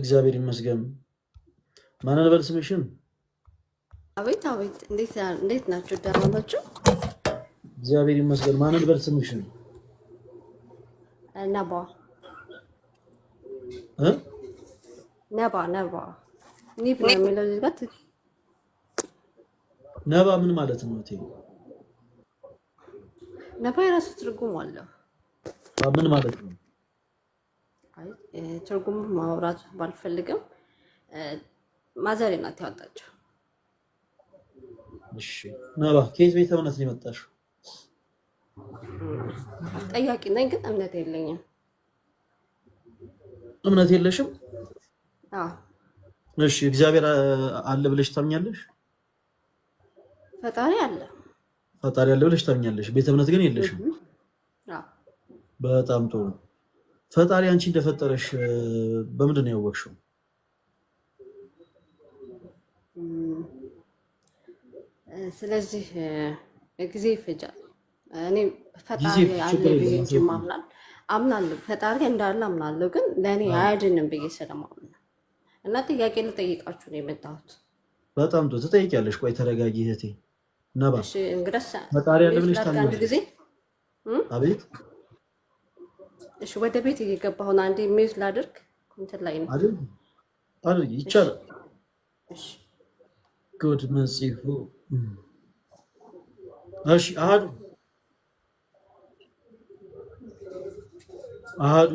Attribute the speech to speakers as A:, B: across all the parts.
A: እግዚአብሔር ይመስገን። ማን ነበር ስምሽን?
B: አቤት አቤት፣ እንዴት ናችሁ? ደህና ናችሁ?
A: እግዚአብሔር ይመስገን። ማን ነበር ስምሽን?
B: ነባ ነባ ኒብ ነው የሚለው እዚህ ጋር።
A: ነባ ምን ማለት ነው?
B: ነባ የራሱ ትርጉም አለው።
A: ምን ማለት ነው?
B: አይ ትርጉም ማውራት ባልፈልግም ማዘሬ ናት ያወጣችው።
A: እሺ ነባ ከየት ቤተ እምነት ነው የመጣሽው?
B: ጠያቂ ነኝ ግን እምነት የለኝም።
A: እምነት የለሽም?
B: አዎ።
A: እሺ እግዚአብሔር አለ ብለሽ ታምኛለሽ?
B: ፈጣሪ አለ።
A: ፈጣሪ አለ ብለሽ ታምኛለሽ፣ ቤተ እምነት ግን የለሽም?
B: አዎ።
A: በጣም ጥሩ። ፈጣሪ አንቺ እንደፈጠረሽ በምንድን ነው ያወቅሽው?
B: ስለዚህ ጊዜ ይፈጃል። እኔ ፈጣሪ አለ ብዬ አምናለሁ። ፈጣሪ እንዳለ አምናለሁ፣ ግን ለእኔ አያድንም ብዬ ስለማምን ነው። እና ጥያቄ ልጠይቃችሁ ነው የመጣሁት።
A: በጣም ጥሩ ትጠይቂያለሽ። ቆይ ተረጋጊ እህቴ ነባ።
B: እሺ እንግዲህ
A: ፈጣሪ አለ ብለሽ ታምኛለሽ?
B: ጊዜ
A: አቤት።
B: እሺ ወደ ቤት እየገባሁ ነው። አንዴ ሜት ላድርግ እንትን ላይ ነው
A: አይደል? ይቻላል።
B: እሺ
A: ጉድ መጽፉ። እሺ አሃዱ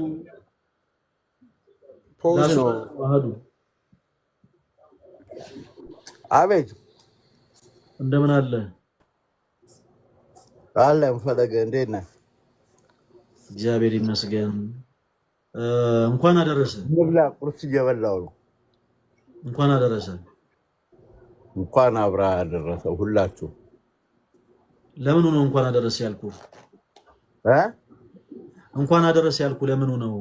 C: ፖዝ ነው።
A: አሃዱ
C: አቤት
A: እንደምን አለ?
C: ፈለገ እንዴት ነህ?
A: እግዚአብሔር ይመስገን። እንኳን አደረሰ።
C: ምብላ ቁርስ እየበላሁ ነው።
A: እንኳን አደረሰ።
C: እንኳን አብራ አደረሰ ሁላችሁ።
A: ለምኑ ነው እንኳን አደረሰ ያልኩ? እንኳን አደረሰ ያልኩ ለምኑ ነው?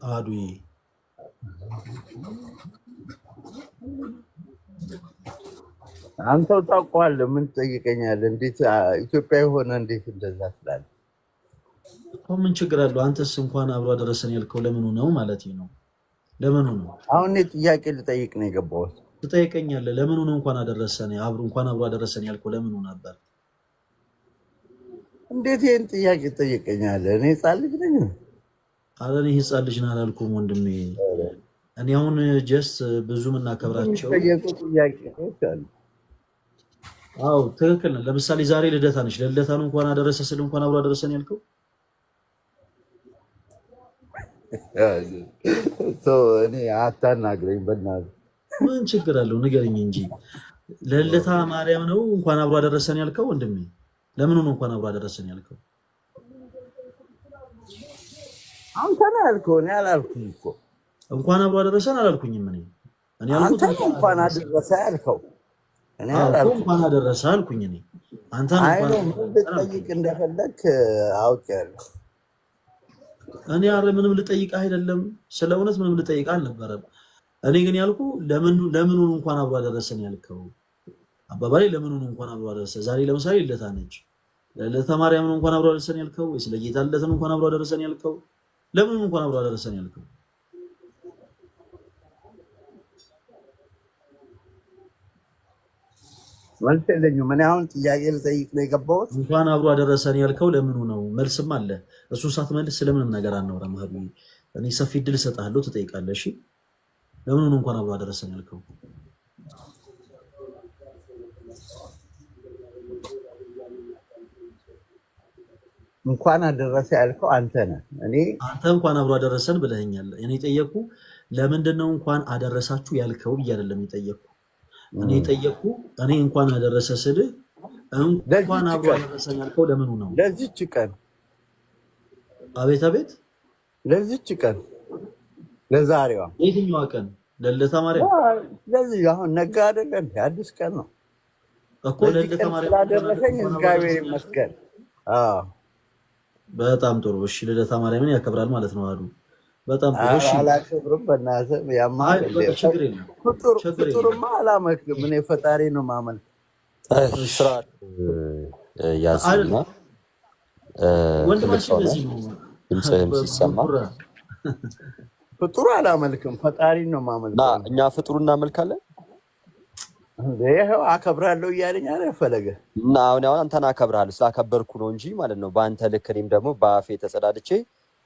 A: አዱዬ
C: አንተው ታውቀዋለህ። ምን ትጠይቀኛለህ? እንዴት ኢትዮጵያ የሆነ እንዴት እንደዛ ትላለህ?
A: ምን ችግር አለው? አንተስ እንኳን አብሮ አደረሰን ያልከው ለምኑ ነው ማለት ነው? ለምኑ ነው?
C: አሁን እኔ ጥያቄ ልጠይቅ ነው የገባሁት።
A: ትጠይቀኛለህ? ለምኑ ነው እንኳን አደረሰን እንኳን አብሮ አደረሰን ያልከው ለምኑ ነበር?
C: እንዴት ይሄን ጥያቄ ትጠይቀኛለህ? እኔ ሕፃን ልጅ ነኝ?
A: ኧረ እኔ ሕፃን ልጅ ነህ አላልኩም ወንድሜ። እኔ አሁን ጀስት ብዙ የምናከብራቸው
C: ጥያቄዎች አሉ።
A: አዎ ትክክል ነህ። ለምሳሌ ዛሬ ልደታ ነች። ለልደታ ነው እንኳን አደረሰ ስል እንኳን አብሮ አደረሰን ያልከው?
C: እኔ አታናግረኝ በእናትህ።
A: ምን ችግር አለው? ንገረኝ እንጂ። ለልደታ ማርያም ነው እንኳን አብሮ አደረሰን ያልከው ወንድሜ? ለምን ነው እንኳን አብሮ አደረሰን ያልከው?
C: አንተ ነህ ያልከው፣ እኔ አላልኩም እኮ።
A: እንኳን አብሮ አደረሰን አላልኩኝም እኔ ያልኩት
C: እንኳን አደረሰ ያልከው። እኔ
A: አላልኩም እንኳን አደረሰ አልኩኝ እኔ። አንተ
C: እንኳን ልጠይቅ እንደፈለክ አውቄያለሁ።
A: እኔ ምንም ልጠይቅህ አይደለም፣ ስለ እውነት ምንም ልጠይቅህ አልነበረም። እኔ ግን ያልኩ ለምኑ እንኳን አብሮ አደረሰን ያልከው አባባሌ ለምኑ እንኳን አብሮ አደረሰ። ዛሬ ለምሳሌ ልደታ ነች። ለልደታ ማርያም ነው እንኳን አብሮ አደረሰን ያልከው ወይስ ለጌታ ልደታ ነው እንኳን አብሮ አደረሰን ያልከው? ለምኑ እንኳን አብሮ አደረሰን ያልከው?
C: መልስ የለኝም። እኔ አሁን ጥያቄ ልጠይቅ ነው የገባሁት።
A: እንኳን አብሮ አደረሰን ያልከው ለምኑ ነው? መልስም አለ። እሱን ሳትመልስ ስለምንም ነገር አናወራም። እኔ ሰፊ እድል እሰጥሃለሁ፣ ትጠይቃለህ። እሺ ለምኑ ነው እንኳን አብሮ አደረሰን ያልከው?
C: እንኳን አደረሰ ያልከው አንተ ነህ።
A: አንተ እንኳን አብሮ አደረሰን ብለኸኛል። እኔ ጠየቅኩ ለምንድን ነው እንኳን አደረሳችሁ ያልከው ብዬ አይደለም የጠየቅኩ። እኔ ጠየቅኩ እኔ እንኳን አደረሰ ስልህ እንኳን አብሮ አደረሰን ያልከው ለምኑ ነው?
C: ለዚህች ቀን።
A: አቤት አቤት፣
C: ለዚህች ቀን፣ ለዛሬዋ።
A: የትኛዋ ቀን? ለልደታ ማርያም።
C: ለዚህ አሁን ነገ አይደለም፣ አዲስ ቀን ነው
A: እኮ። ለልደታ ማርያም
C: ስላደረሰኝ እግዚአብሔር ይመስገን። አዎ
A: በጣም ጥሩ። እሺ ልደታ ማርያምን ያከብራል ማለት ነው አሉ። በጣም ጥሩ። እሺ
C: አላከብርም፣ በእናትህ ያማል።
A: ችግር የለም፣
C: ፍጡርማ አላመልክም። እኔ ፈጣሪ ነው ማመልክ።
D: ስርዓት ያዝና
A: ወንድማችን እዚህ ነው
D: ድምፅህም ሲሰማ
C: ፍጡር አላመልክም፣ ፈጣሪ ነው
D: እና
C: ማመልከው።
D: እኛ ፍጡር እናመልካለን
C: ይሄው አከብራለሁ እያለኝ አለ ፈለገ
D: እና አሁን አንተን አከብርሃለሁ ስላከበርኩ ነው እንጂ ማለት ነው። በአንተ ልክ እኔም ደግሞ በአፌ ተጸዳድቼ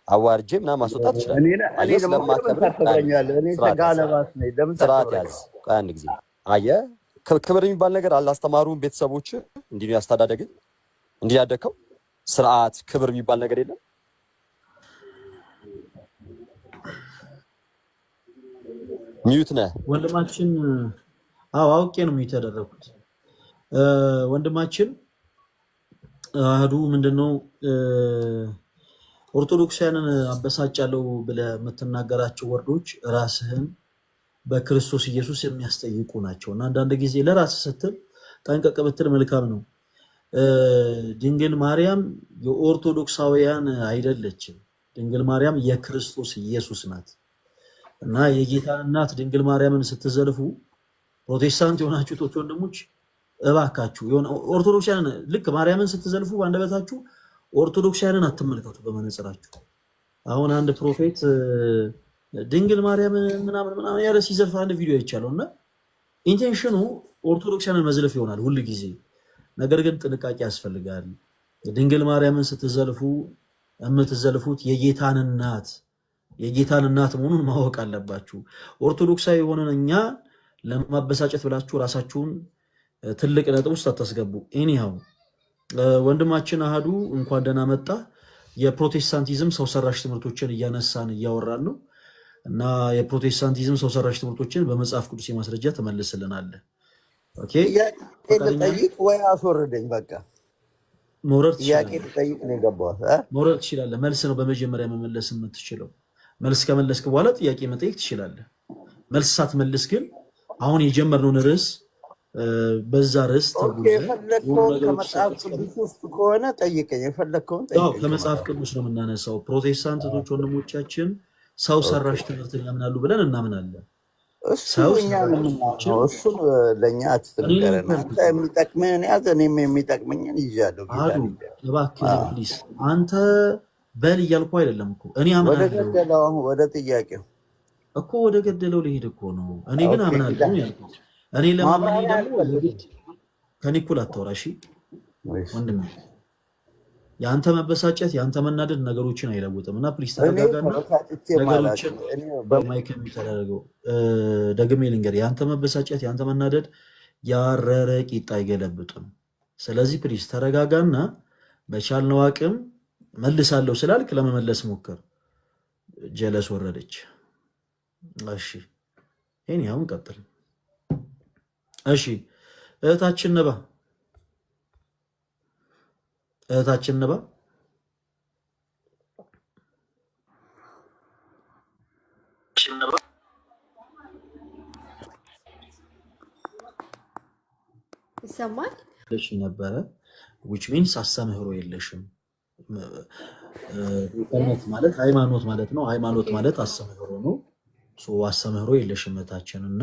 D: አዋርጄ ምናምን ማስወጣት ይችላል።
C: እኔ
D: ስለማከብር
C: ታከብረኛለህ። እኔ ተጋለባስ ነኝ። ለምን
D: ስርዓት ያዝ። ቆይ አንድ ጊዜ አየህ፣ ክብር የሚባል ነገር አላስተማሩም ቤተሰቦች። እንዲህ ነው ያስተዳደግህ፣ እንዲህ ያደግከው። ስርዓት ክብር የሚባል ነገር የለም። ሚዩት ነህ
A: ወንድማችን። አውቄ ነው ሚዩት ያደረኩት። ወንድማችን አህዱ ምንድነው ኦርቶዶክሳውያንን አበሳጫለሁ ብለህ የምትናገራቸው ወርዶች ራስህን በክርስቶስ ኢየሱስ የሚያስጠይቁ ናቸው እና አንዳንድ ጊዜ ለራስህ ስትል ጠንቀቅ ብትል መልካም ነው። ድንግል ማርያም የኦርቶዶክሳውያን አይደለችም። ድንግል ማርያም የክርስቶስ ኢየሱስ ናት እና የጌታን እናት ድንግል ማርያምን ስትዘልፉ ፕሮቴስታንት የሆናችሁ ቶች ወንድሞች እባካችሁ የሆነ ኦርቶዶክሳውያን ልክ ማርያምን ስትዘልፉ ባንደበታችሁ ኦርቶዶክሳውያንን አትመልከቱ በመነጽራችሁ። አሁን አንድ ፕሮፌት ድንግል ማርያም ምናምን ያለ ሲዘልፍ አንድ ቪዲዮ አይቻለሁ እና ኢንቴንሽኑ ኦርቶዶክሳውያንን መዝለፍ ይሆናል ሁሉ ጊዜ። ነገር ግን ጥንቃቄ ያስፈልጋል። ድንግል ማርያምን ስትዘልፉ የምትዘልፉት የጌታን እናት መሆኑን ማወቅ አለባችሁ። ኦርቶዶክሳዊ የሆነን እኛ ለማበሳጨት ብላችሁ ራሳችሁን ትልቅ ነጥብ ውስጥ አታስገቡ። ኤኒሃው ወንድማችን አህዱ እንኳን ደህና መጣ። የፕሮቴስታንቲዝም ሰው ሰራሽ ትምህርቶችን እያነሳን እያወራን ነው እና የፕሮቴስታንቲዝም ሰው ሰራሽ ትምህርቶችን በመጽሐፍ ቅዱስ የማስረጃ ተመልስልናለህ። ኦኬ
C: ጠይቅ ወይ አስወርደኝ። በቃ
A: መውረድ
C: ትችላለህ።
A: መልስ ነው በመጀመሪያ መመለስ የምትችለው። መልስ ከመለስክ በኋላ ጥያቄ መጠየቅ ትችላለህ። መልስ ሳትመልስ ግን አሁን የጀመርነውን ርዕስ በዛ ርዕስ
C: ከመጽሐፍ ቅዱስ ውስጥ ከሆነ ጠይቀኝ፣ የፈለግከውን ጠይቀኝ።
A: ከመጽሐፍ ቅዱስ ነው የምናነሳው። ፕሮቴስታንት እህቶች ወንድሞቻችን ሰው ሰራሽ ትምህርትን ያምናሉ ብለን እናምናለን።
C: እሱን ለእኛ አትንገረን። አንተ የሚጠቅምህን ያዝ፣ እኔም የሚጠቅመኝን ይዣለሁ።
A: እባክህ ፕሊስ፣ አንተ በል እያልኩ አይደለም እኮ እኔ አምናለሁ።
C: ወደ ጥያቄው
A: እኮ ወደ ገደለው ልሄድ እኮ ነው። እኔ ግን አምናለሁ ያልኩት። እኔ ለማመን ደግሞ የግድ ከኔ እኩል አታውራ እሺ ወንድሜ። የአንተ መበሳጨት የአንተ መናደድ ነገሮችን አይለውጥም እና ፕሊስ ተረጋጋና ነገሮችን በማይክ የሚተደረገው ደግሜ ልንገር፣ የአንተ መበሳጨት የአንተ መናደድ ያረረ ቂጣ አይገለብጥም። ስለዚህ ፕሊስ ተረጋጋና በቻልነው አቅም መልሳለሁ ስላልክ ለመመለስ ሞክር። ጀለስ ወረደች። እሺ ይሄን ያውን ቀጥል። እሺ እህታችን ነባ
B: ይሰማል
A: ነበረ which means አስተምህሮ የለሽም። ማለት ሃይማኖት ማለት ነው። ሃይማኖት ማለት አስተምህሮ ነው። አስተምህሮ የለሽም እህታችን እና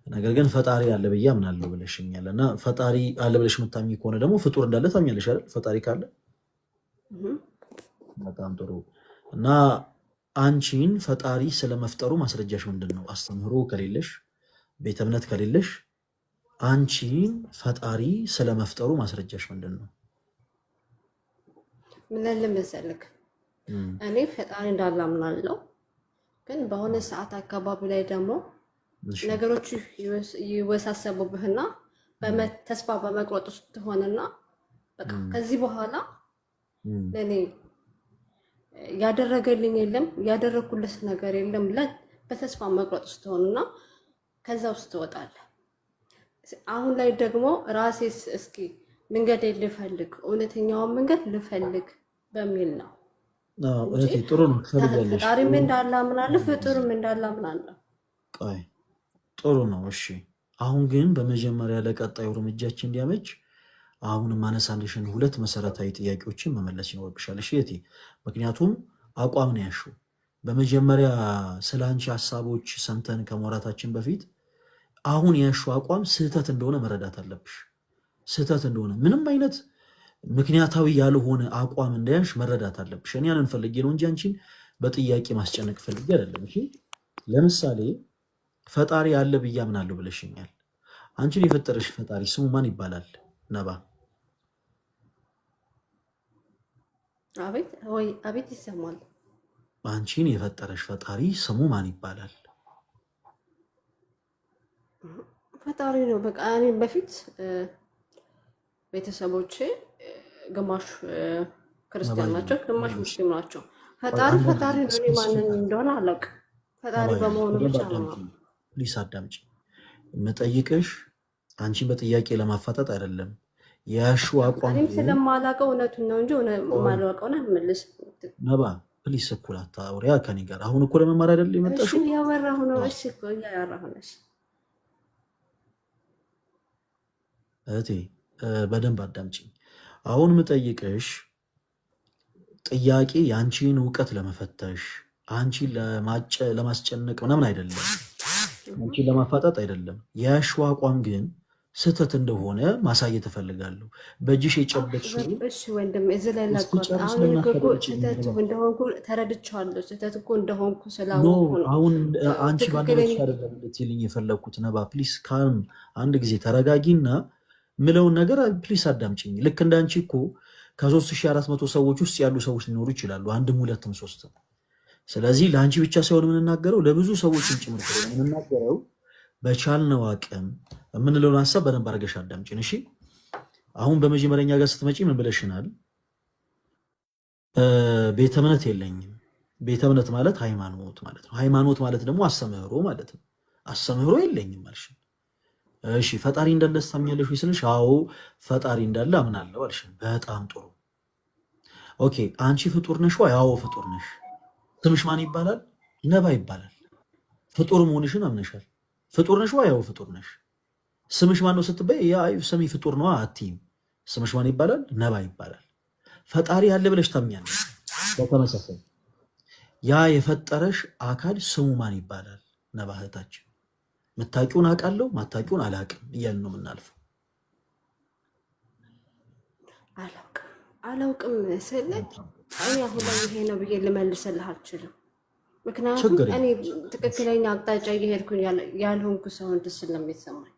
A: ነገር ግን ፈጣሪ አለ ብዬ አምናለሁ ብለሽኛል እና ፈጣሪ አለ ብለሽ የምታምኚ ከሆነ ደግሞ ፍጡር እንዳለ ታምኛለሽ አይደል? ፈጣሪ ካለ በጣም ጥሩ። እና አንቺን ፈጣሪ ስለመፍጠሩ ማስረጃሽ ምንድን ነው? አስተምህሮ ከሌለሽ፣ ቤተ እምነት ከሌለሽ አንቺን ፈጣሪ ስለመፍጠሩ ማስረጃሽ ምንድን ነው?
B: ምን ለመሰለክ እኔ ፈጣሪ እንዳለ አምናለሁ፣ ግን በሆነ ሰዓት አካባቢ ላይ ደግሞ ነገሮች ይወሳሰቡብህና ተስፋ በመቁረጥ ውስጥ ትሆንና በቃ ከዚህ በኋላ ለኔ ያደረገልኝ የለም ያደረኩለት ነገር የለም ብለህ በተስፋ መቁረጥ ውስጥ ትሆንና ከዛ ውስጥ ትወጣለህ። አሁን ላይ ደግሞ ራሴ እስኪ መንገድ ልፈልግ፣ እውነተኛውን መንገድ ልፈልግ በሚል ነው።
A: እህቴ ጥሩ ነው። ትፈልጋለሽ።
B: ፈጣሪም እንዳለ አምናለሁ፣ ፍጡርም እንዳለ አምናለሁ።
A: ጥሩ ነው። እሺ አሁን ግን በመጀመሪያ ለቀጣዩ እርምጃችን እንዲያመች አሁን ማነሳልሽን ሁለት መሰረታዊ ጥያቄዎችን መመለስ ይኖርብሻል። እሺ እህቴ፣ ምክንያቱም አቋም ነው ያልሽው። በመጀመሪያ ስለ አንቺ ሀሳቦች ሰምተን ከመውራታችን በፊት አሁን ያልሽው አቋም ስህተት እንደሆነ መረዳት አለብሽ። ስህተት እንደሆነ ምንም አይነት ምክንያታዊ ያልሆነ አቋም እንዳያልሽ መረዳት አለብሽ። እኔ ያንን ፈልጌ ነው እንጂ አንቺን በጥያቄ ማስጨነቅ ፈልጌ አይደለም። እሺ ለምሳሌ ፈጣሪ አለ ብዬ አምናለሁ ብለሽኛል። አንቺን የፈጠረሽ ፈጣሪ ስሙ ማን ይባላል? ነባ
B: አቤት ወይ አቤት ይሰማል።
A: አንቺን የፈጠረሽ ፈጣሪ ስሙ ማን ይባላል?
B: ፈጣሪ ነው በቃ። እኔ በፊት ቤተሰቦቼ ግማሽ ክርስቲያን ናቸው፣ ግማሽ ሙስሊም ናቸው። ፈጣሪ ፈጣሪ ነው። እኔ ማንን እንደሆነ አላውቅም። ፈጣሪ በመሆኑ ብቻ ነው።
A: ፕሊስ አዳምጪ። የምጠይቅሽ አንቺን በጥያቄ ለማፋጠጥ አይደለም። የያሹ አቋም
B: እኔም ስለማላውቀው እውነቱን ነው እንጂ የማላውቀውን አልመልስም።
A: ነባ ፕሊስ እኩል አታውሪያ ከኔ ጋር። አሁን እኮ ለመማር አይደል የመጣሽው?
B: እሺ እያወራሁ ነው። እሺ እኮ እያወራሁ ነው።
A: እህቴ በደንብ አዳምጪኝ። አሁን የምጠይቅሽ ጥያቄ የአንቺን እውቀት ለመፈተሽ አንቺን ለማስጨነቅ ምናምን አይደለም፣ አንቺን ለማፋጠጥ አይደለም። የያሽው አቋም ግን ስህተት እንደሆነ ማሳየት እፈልጋለሁ። በእጅሽ የጨበጥሽው
B: እሺ ወንድም እዚህ ላይ ላቋርጥ። አሁን እኮ ስህተት እንደሆንኩ ተረድቻለሁ። ስህተት እኮ እንደሆንኩ ስላወቅኩ ነው።
A: አሁን አንቺ ባለሽ አይደለም እንድትይልኝ የፈለግኩት። ነባ ፕሊስ ካልም አንድ ጊዜ ተረጋጊና ምለውን ነገር ፕሊስ አዳምጪኝ። ልክ እንዳንቺ እኮ ከ3400 ሰዎች ውስጥ ያሉ ሰዎች ሊኖሩ ይችላሉ፣ አንድም ሁለትም ሶስትም። ስለዚህ ለአንቺ ብቻ ሳይሆን የምንናገረው ለብዙ ሰዎችም ጭምር የምንናገረው በቻልነው አቅም የምንለውን ሀሳብ በደንብ አድርገሽ አዳምጪን። እሺ አሁን በመጀመሪያ ጋር ስትመጪ ምን ብለሽናል? ቤተ እምነት የለኝም። ቤተ እምነት ማለት ሃይማኖት ማለት ነው። ሃይማኖት ማለት ደግሞ አስተምህሮ ማለት ነው። አስተምህሮ የለኝም አልሽ። እሺ ፈጣሪ እንዳለ ታምኛለሽ ወይ ስልሽ አዎ ፈጣሪ እንዳለ አምናለሁ አልሽ። በጣም ጥሩ ኦኬ። አንቺ ፍጡር ነሽ ወይ? አዎ ፍጡር ነሽ። ስምሽ ማን ይባላል? ነባ ይባላል። ፍጡር መሆንሽን አምነሻል። ፍጡር ነሽ ወይ? አዎ ፍጡር ነሽ። ስምሽ ማን ነው ስትበይ ያ ስሜ ፍጡር ነው አትይም። ስምሽ ማን ይባላል? ነባ ይባላል። ፈጣሪ አለ ብለሽ ታምኛለሽ። በተመሳሳይ ያ የፈጠረሽ አካል ስሙ ማን ይባላል? ነባ እህታችን ምታቂውን አውቃለሁ ማታቂውን አላውቅም እያልን ነው የምናልፈው።
B: አላውቅም ስል እኔ አሁን ላይ ይሄ ነው ብዬ ልመልስልህ አልችልም። ምክንያቱም እኔ ትክክለኛ አቅጣጫ እየሄድኩኝ ያልሆንኩ ሰው እንትን ስለሚሰማኝ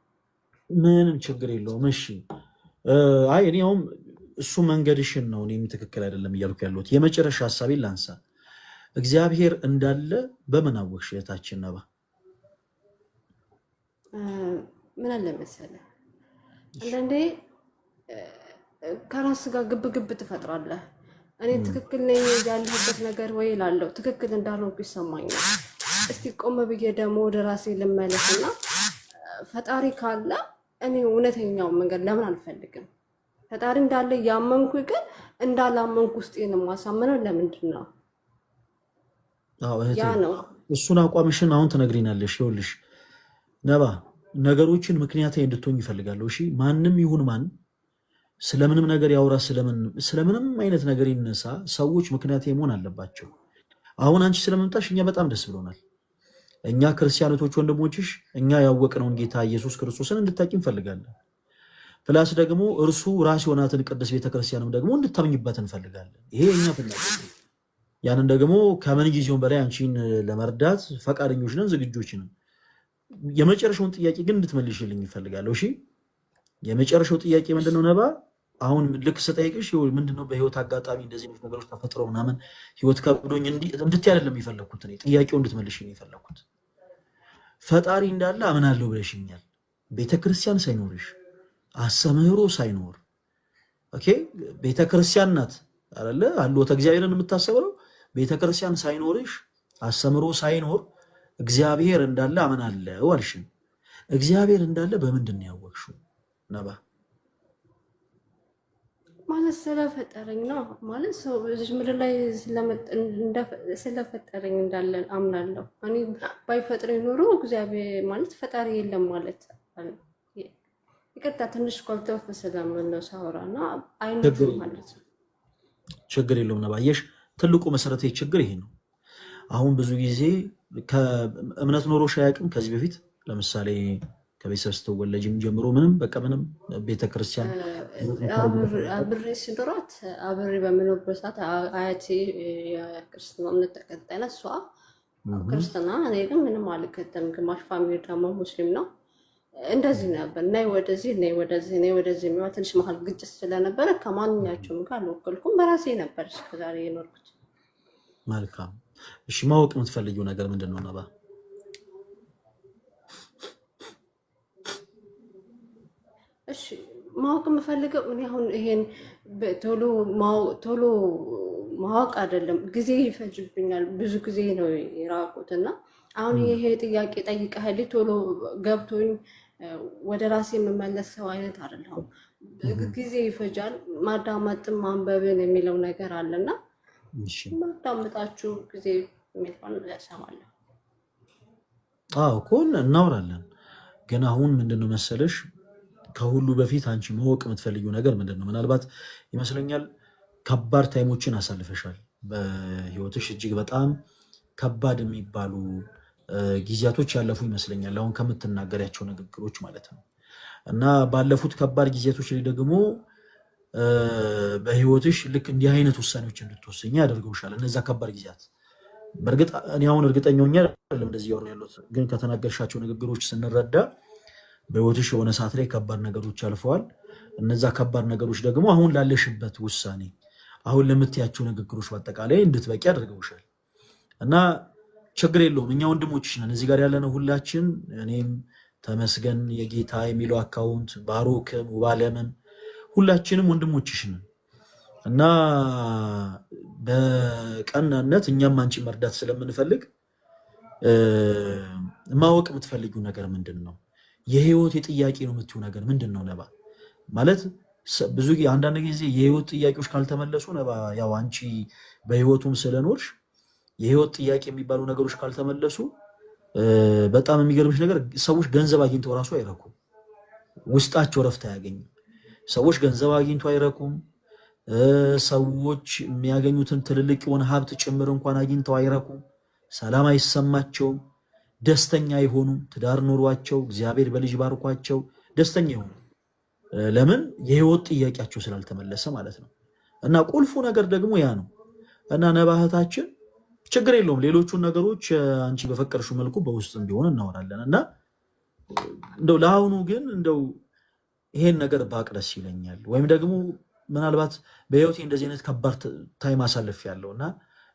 A: ምንም ችግር የለውም። እሺ አይ እኔ አሁን እሱ መንገድሽን ነው እኔም ትክክል አይደለም እያልኩ ያለሁት። የመጨረሻ ሀሳቤን ላንሳ። እግዚአብሔር እንዳለ በምን አወቅሽ እህታችን ነባ?
B: ምን አለ መሰለህ አንዳንዴ ከራስ ጋር ግብ ግብ ትፈጥራለህ። እኔ ትክክል ነኝ ያለሁበት ነገር ወይ እላለሁ፣ ትክክል እንዳልሆንኩ ይሰማኛል። እስቲ ቆም ብዬ ደግሞ ወደ ራሴ ልመለስና ፈጣሪ ካለ እኔ እውነተኛው መንገድ ለምን አልፈልግም? ፈጣሪ እንዳለ ያመንኩ ግን እንዳላመንኩ ውስጤን የማሳምነው ለምንድን ነው? ያ ነው
A: እሱን አቋምሽን አሁን ትነግሪናለሽ። ይኸውልሽ ነባ ነገሮችን ምክንያታዊ እንድትሆኝ ይፈልጋለሁ። እሺ ማንም ይሁን ማን ስለምንም ነገር ያውራ፣ ስለምንም አይነት ነገር ይነሳ፣ ሰዎች ምክንያታዊ መሆን አለባቸው። አሁን አንቺ ስለመምጣሽ እኛ በጣም ደስ ብሎናል። እኛ ክርስቲያኖቶች ወንድሞችሽ እኛ ያወቅነውን ጌታ ኢየሱስ ክርስቶስን እንድታቂ እንፈልጋለን። ፕላስ ደግሞ እርሱ ራስ የሆናትን ቅድስት ቤተክርስቲያንም ደግሞ እንድታምኝበት እንፈልጋለን። ይሄ እኛ ፍላጎት። ያንን ደግሞ ከምን ጊዜውም በላይ አንቺን ለመርዳት ፈቃደኞች ነን፣ ዝግጆች ነን። የመጨረሻውን ጥያቄ ግን እንድትመልሽልኝ ይፈልጋለሁ። እሺ የመጨረሻው ጥያቄ ምንድነው ነባ? አሁን ልክ ስጠይቅሽ ምንድነው በህይወት አጋጣሚ እንደዚህ አይነት ነገሮች ተፈጥረው ምናምን ህይወት ከብዶኝ እንድትይ አይደለም የፈለኩት። እኔ ጥያቄው እንድትመልሽልኝ የፈለኩት ፈጣሪ እንዳለ አምናለሁ ብለሽኛል። ቤተክርስቲያን ሳይኖርሽ አስተምህሮ ሳይኖር ኦኬ፣ ቤተክርስቲያን ናት አይደለ አልወተ እግዚአብሔርን የምታሰበው ቤተክርስቲያን ሳይኖርሽ አስተምህሮ ሳይኖር እግዚአብሔር እንዳለ አምናለሁ አልሽኝ። እግዚአብሔር እንዳለ በምንድን ነው ያወቅሽው ነባ?
B: ማለት ስለፈጠረኝ ነው። ማለት ሰው እዚህ ምድር ላይ ስለፈጠረኝ እንዳለ አምናለሁ። እኔ ባይፈጥረኝ ኖሮ እግዚአብሔር ማለት ፈጣሪ የለም ማለት ይቅርታ፣ ትንሽ ኮልተፍ ስለምነው ሳወራና አይኖርም ማለት ነው።
A: ችግር የለውም ነባየሽ። ትልቁ መሰረታዊ ችግር ይሄ ነው። አሁን ብዙ ጊዜ ከእምነት ኖሮሽ አያውቅም ከዚህ በፊት ለምሳሌ ከቤተሰብ ስትወለጅም ጀምሮ ምንም በቃ ምንም ቤተክርስቲያን
B: አብሬ ስኖራት አብሬ በምኖርበት ሰዓት አያቴ የክርስትና እምነት ተከታይ ናት። እሷ ክርስትና፣ እኔ ግን ምንም አልከተልም። ግማሽ ፋሚሊ ደግሞ ሙስሊም ነው። እንደዚህ ነበር። ነይ ወደዚህ የሚለው ትንሽ መሀል ግጭት ስለነበረ ከማንኛቸውም ጋር አልወከልኩም። በራሴ ነበር እስከዛሬ የኖርኩት።
A: መልካም። እሺ ማወቅ የምትፈልጊው ነገር ምንድን ነው ነባ?
B: እሺ ማወቅ የምፈልገው እኔ አሁን ይሄን ቶሎ ማወቅ አይደለም፣ ጊዜ ይፈጅብኛል። ብዙ ጊዜ ነው የራቁትና አሁን ይሄ ጥያቄ ጠይቀህልኝ ቶሎ ገብቶኝ ወደ ራሴ የምመለስ ሰው አይነት አይደለሁም። ጊዜ ይፈጃል። ማዳመጥም ማንበብን የሚለው ነገር አለና ማዳመጣችሁ ጊዜ የሚባል ያሰማለሁ።
A: እኮ እናወራለን። ግን አሁን ምንድነው መሰለሽ ከሁሉ በፊት አንቺ ማወቅ የምትፈልጊው ነገር ምንድነው? ምናልባት ይመስለኛል ከባድ ታይሞችን አሳልፈሻል በህይወትሽ። እጅግ በጣም ከባድ የሚባሉ ጊዜያቶች ያለፉ ይመስለኛል አሁን ከምትናገሪያቸው ንግግሮች ማለት ነው። እና ባለፉት ከባድ ጊዜያቶች ላይ ደግሞ በህይወትሽ ልክ እንዲህ አይነት ውሳኔዎች እንድትወስኝ ያደርገውሻል እነዛ ከባድ ጊዜያት። በእርግጥ እኔ አሁን እርግጠኛ ሆኜ አይደለም እንደዚህ ያወራ ያለሁት፣ ግን ከተናገርሻቸው ንግግሮች ስንረዳ በህይወትሽ የሆነ ሰዓት ላይ ከባድ ነገሮች አልፈዋል። እነዛ ከባድ ነገሮች ደግሞ አሁን ላለሽበት ውሳኔ፣ አሁን ለምትያቸው ንግግሮች በአጠቃላይ እንድትበቂ አድርገውሻል። እና ችግር የለውም፣ እኛ ወንድሞችሽ ነን እዚህ ጋር ያለነው ሁላችን። እኔም ተመስገን የጌታ የሚለው አካውንት ባሮክም ውባለምም ሁላችንም ወንድሞችሽ ነን። እና በቀናነት እኛም አንቺ መርዳት ስለምንፈልግ ማወቅ የምትፈልጊው ነገር ምንድን ነው? የህይወት የጥያቄ ነው የምትይው ነገር ምንድን ነው ነባ? ማለት ብዙ አንዳንድ ጊዜ የህይወት ጥያቄዎች ካልተመለሱ ነባ፣ ያው አንቺ በህይወቱም ስለኖርሽ የህይወት ጥያቄ የሚባሉ ነገሮች ካልተመለሱ በጣም የሚገርምሽ ነገር ሰዎች ገንዘብ አግኝተው ራሱ አይረኩም፣ ውስጣቸው ረፍት አያገኝም። ሰዎች ገንዘብ አግኝተው አይረኩም። ሰዎች የሚያገኙትን ትልልቅ የሆነ ሀብት ጭምር እንኳን አግኝተው አይረኩም፣ ሰላም አይሰማቸውም፣ ደስተኛ አይሆኑም። ትዳር ኖሯቸው እግዚአብሔር በልጅ ባርኳቸው ደስተኛ ይሆኑ። ለምን? የህይወት ጥያቄያቸው ስላልተመለሰ ማለት ነው። እና ቁልፉ ነገር ደግሞ ያ ነው። እና ነባ እህታችን ችግር የለውም፣ ሌሎቹን ነገሮች አንቺ በፈቀድሽው መልኩ በውስጥም ቢሆን እናወራለን። እና እንደው ለአሁኑ ግን እንደው ይሄን ነገር ባቅ ደስ ይለኛል። ወይም ደግሞ ምናልባት በህይወቴ እንደዚህ አይነት ከባድ ታይም አሳልፍ ያለውና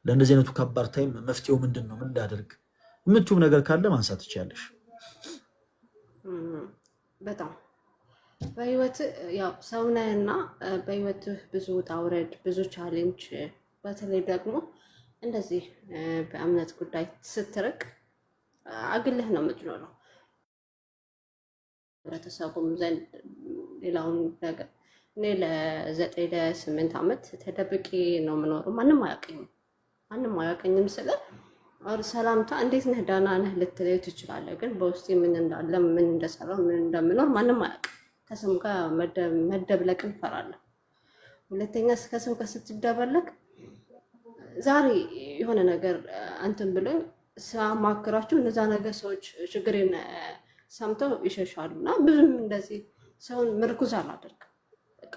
A: ለእንደዚህ አይነቱ ከባድ ታይም መፍትሄው ምንድን ነው? ምን ላደርግ የምትይው ነገር ካለ ማንሳት ትችያለሽ።
B: በጣም በህይወት ያው ሰው ነህና በህይወት ብዙ ውጣ ውረድ፣ ብዙ ቻሌንጅ፣ በተለይ ደግሞ እንደዚህ በእምነት ጉዳይ ስትርቅ አግልህ ነው የምትኖረው። ህብረተሰቡም ዘንድ ሌላውን ነገር እኔ ለ9 ለ8 ዓመት ተደብቄ ነው የምኖረው። ማንም አያውቀኝም ስለ ሰላምታ እንዴት ነህ ደህና ነህ ልትለኝ ትችላለህ፣ ግን በውስጤ ምን እንዳለ ምን እንደሰራው ምን እንደምኖር ማንም አያውቅም። ከሰው ጋር መደብለቅን እፈራለሁ። ሁለተኛ ከሰው ጋር ስትደበለቅ ዛሬ የሆነ ነገር አንተን ብሎኝ ሳማክራችሁ እነዛ ነገር ሰዎች ችግሬን ሰምተው ይሸሻሉ። እና ብዙም እንደዚህ ሰውን ምርኩዝ አላደርግም። በቃ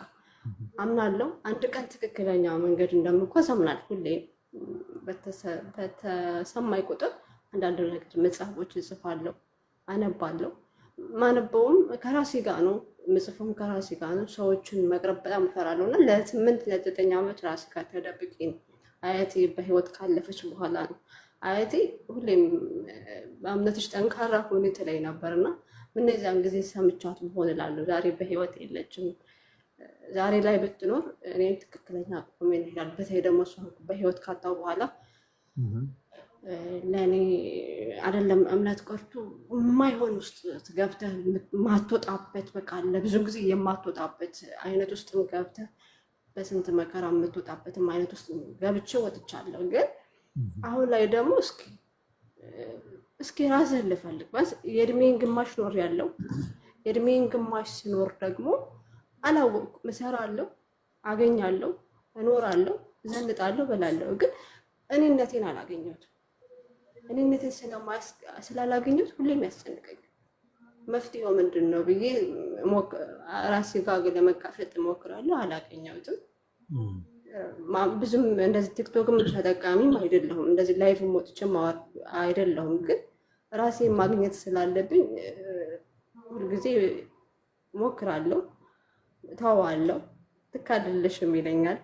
B: አምናለሁ አንድ ቀን ትክክለኛ መንገድ እንደምጓዝ አምናለሁ። ሁሌ በተሰማኝ ቁጥር አንዳንድ ነገር መጽሐፎች እጽፋለሁ፣ አነባለሁ። ማነበውም ከራሴ ጋር ነው፣ ምጽፍም ከራሴ ጋር ነው። ሰዎችን መቅረብ በጣም እፈራለሁ እና ለ8 ለ9 ዓመት ራሴ ጋር ተደብቄ ነው። አያቴ በህይወት ካለፈች በኋላ ነው። አያቴ ሁሌም በእምነትሽ ጠንካራ ሆኔ ትለኝ ነበርና እነዚያን ጊዜ ሰምቻት መሆን እላለሁ። ዛሬ በህይወት የለችም። ዛሬ ላይ ብትኖር እኔም ትክክለኛ ቆሜ ይላል። በተለይ ደግሞ እሷ በህይወት ካጣው በኋላ ለእኔ አይደለም እምነት ቀርቶ የማይሆን ውስጥ ገብተህ ማትወጣበት በቃ ለብዙ ጊዜ የማትወጣበት አይነት ውስጥ ገብተህ በስንት መከራ የምትወጣበትም አይነት ውስጥ ገብቼ ወጥቻለሁ። ግን አሁን ላይ ደግሞ እስኪ ራስህን ልፈልግ። የእድሜን ግማሽ ኖር ያለው የእድሜን ግማሽ ሲኖር ደግሞ አላወቅኩም። እሰራለሁ፣ አገኛለሁ፣ እኖራለሁ፣ ዘንጣለሁ፣ በላለሁ። ግን እኔነቴን አላገኘሁትም። እኔነቴን ስላላገኘሁት ሁሌም ያስጨንቀኛል። መፍትሄው ምንድነው ብዬ ራሴ ጋር ለመካፈት እሞክራለሁ። አላገኘሁትም። ብዙም እንደዚህ ቲክቶክም ተጠቃሚም አይደለሁም። እንደዚህ ላይቭም ወጥቼም አይደለሁም። ግን ራሴ ማግኘት ስላለብኝ ሁልጊዜ እሞክራለሁ፣ ተዋዋለሁ። ትካድልሽም ይለኛል።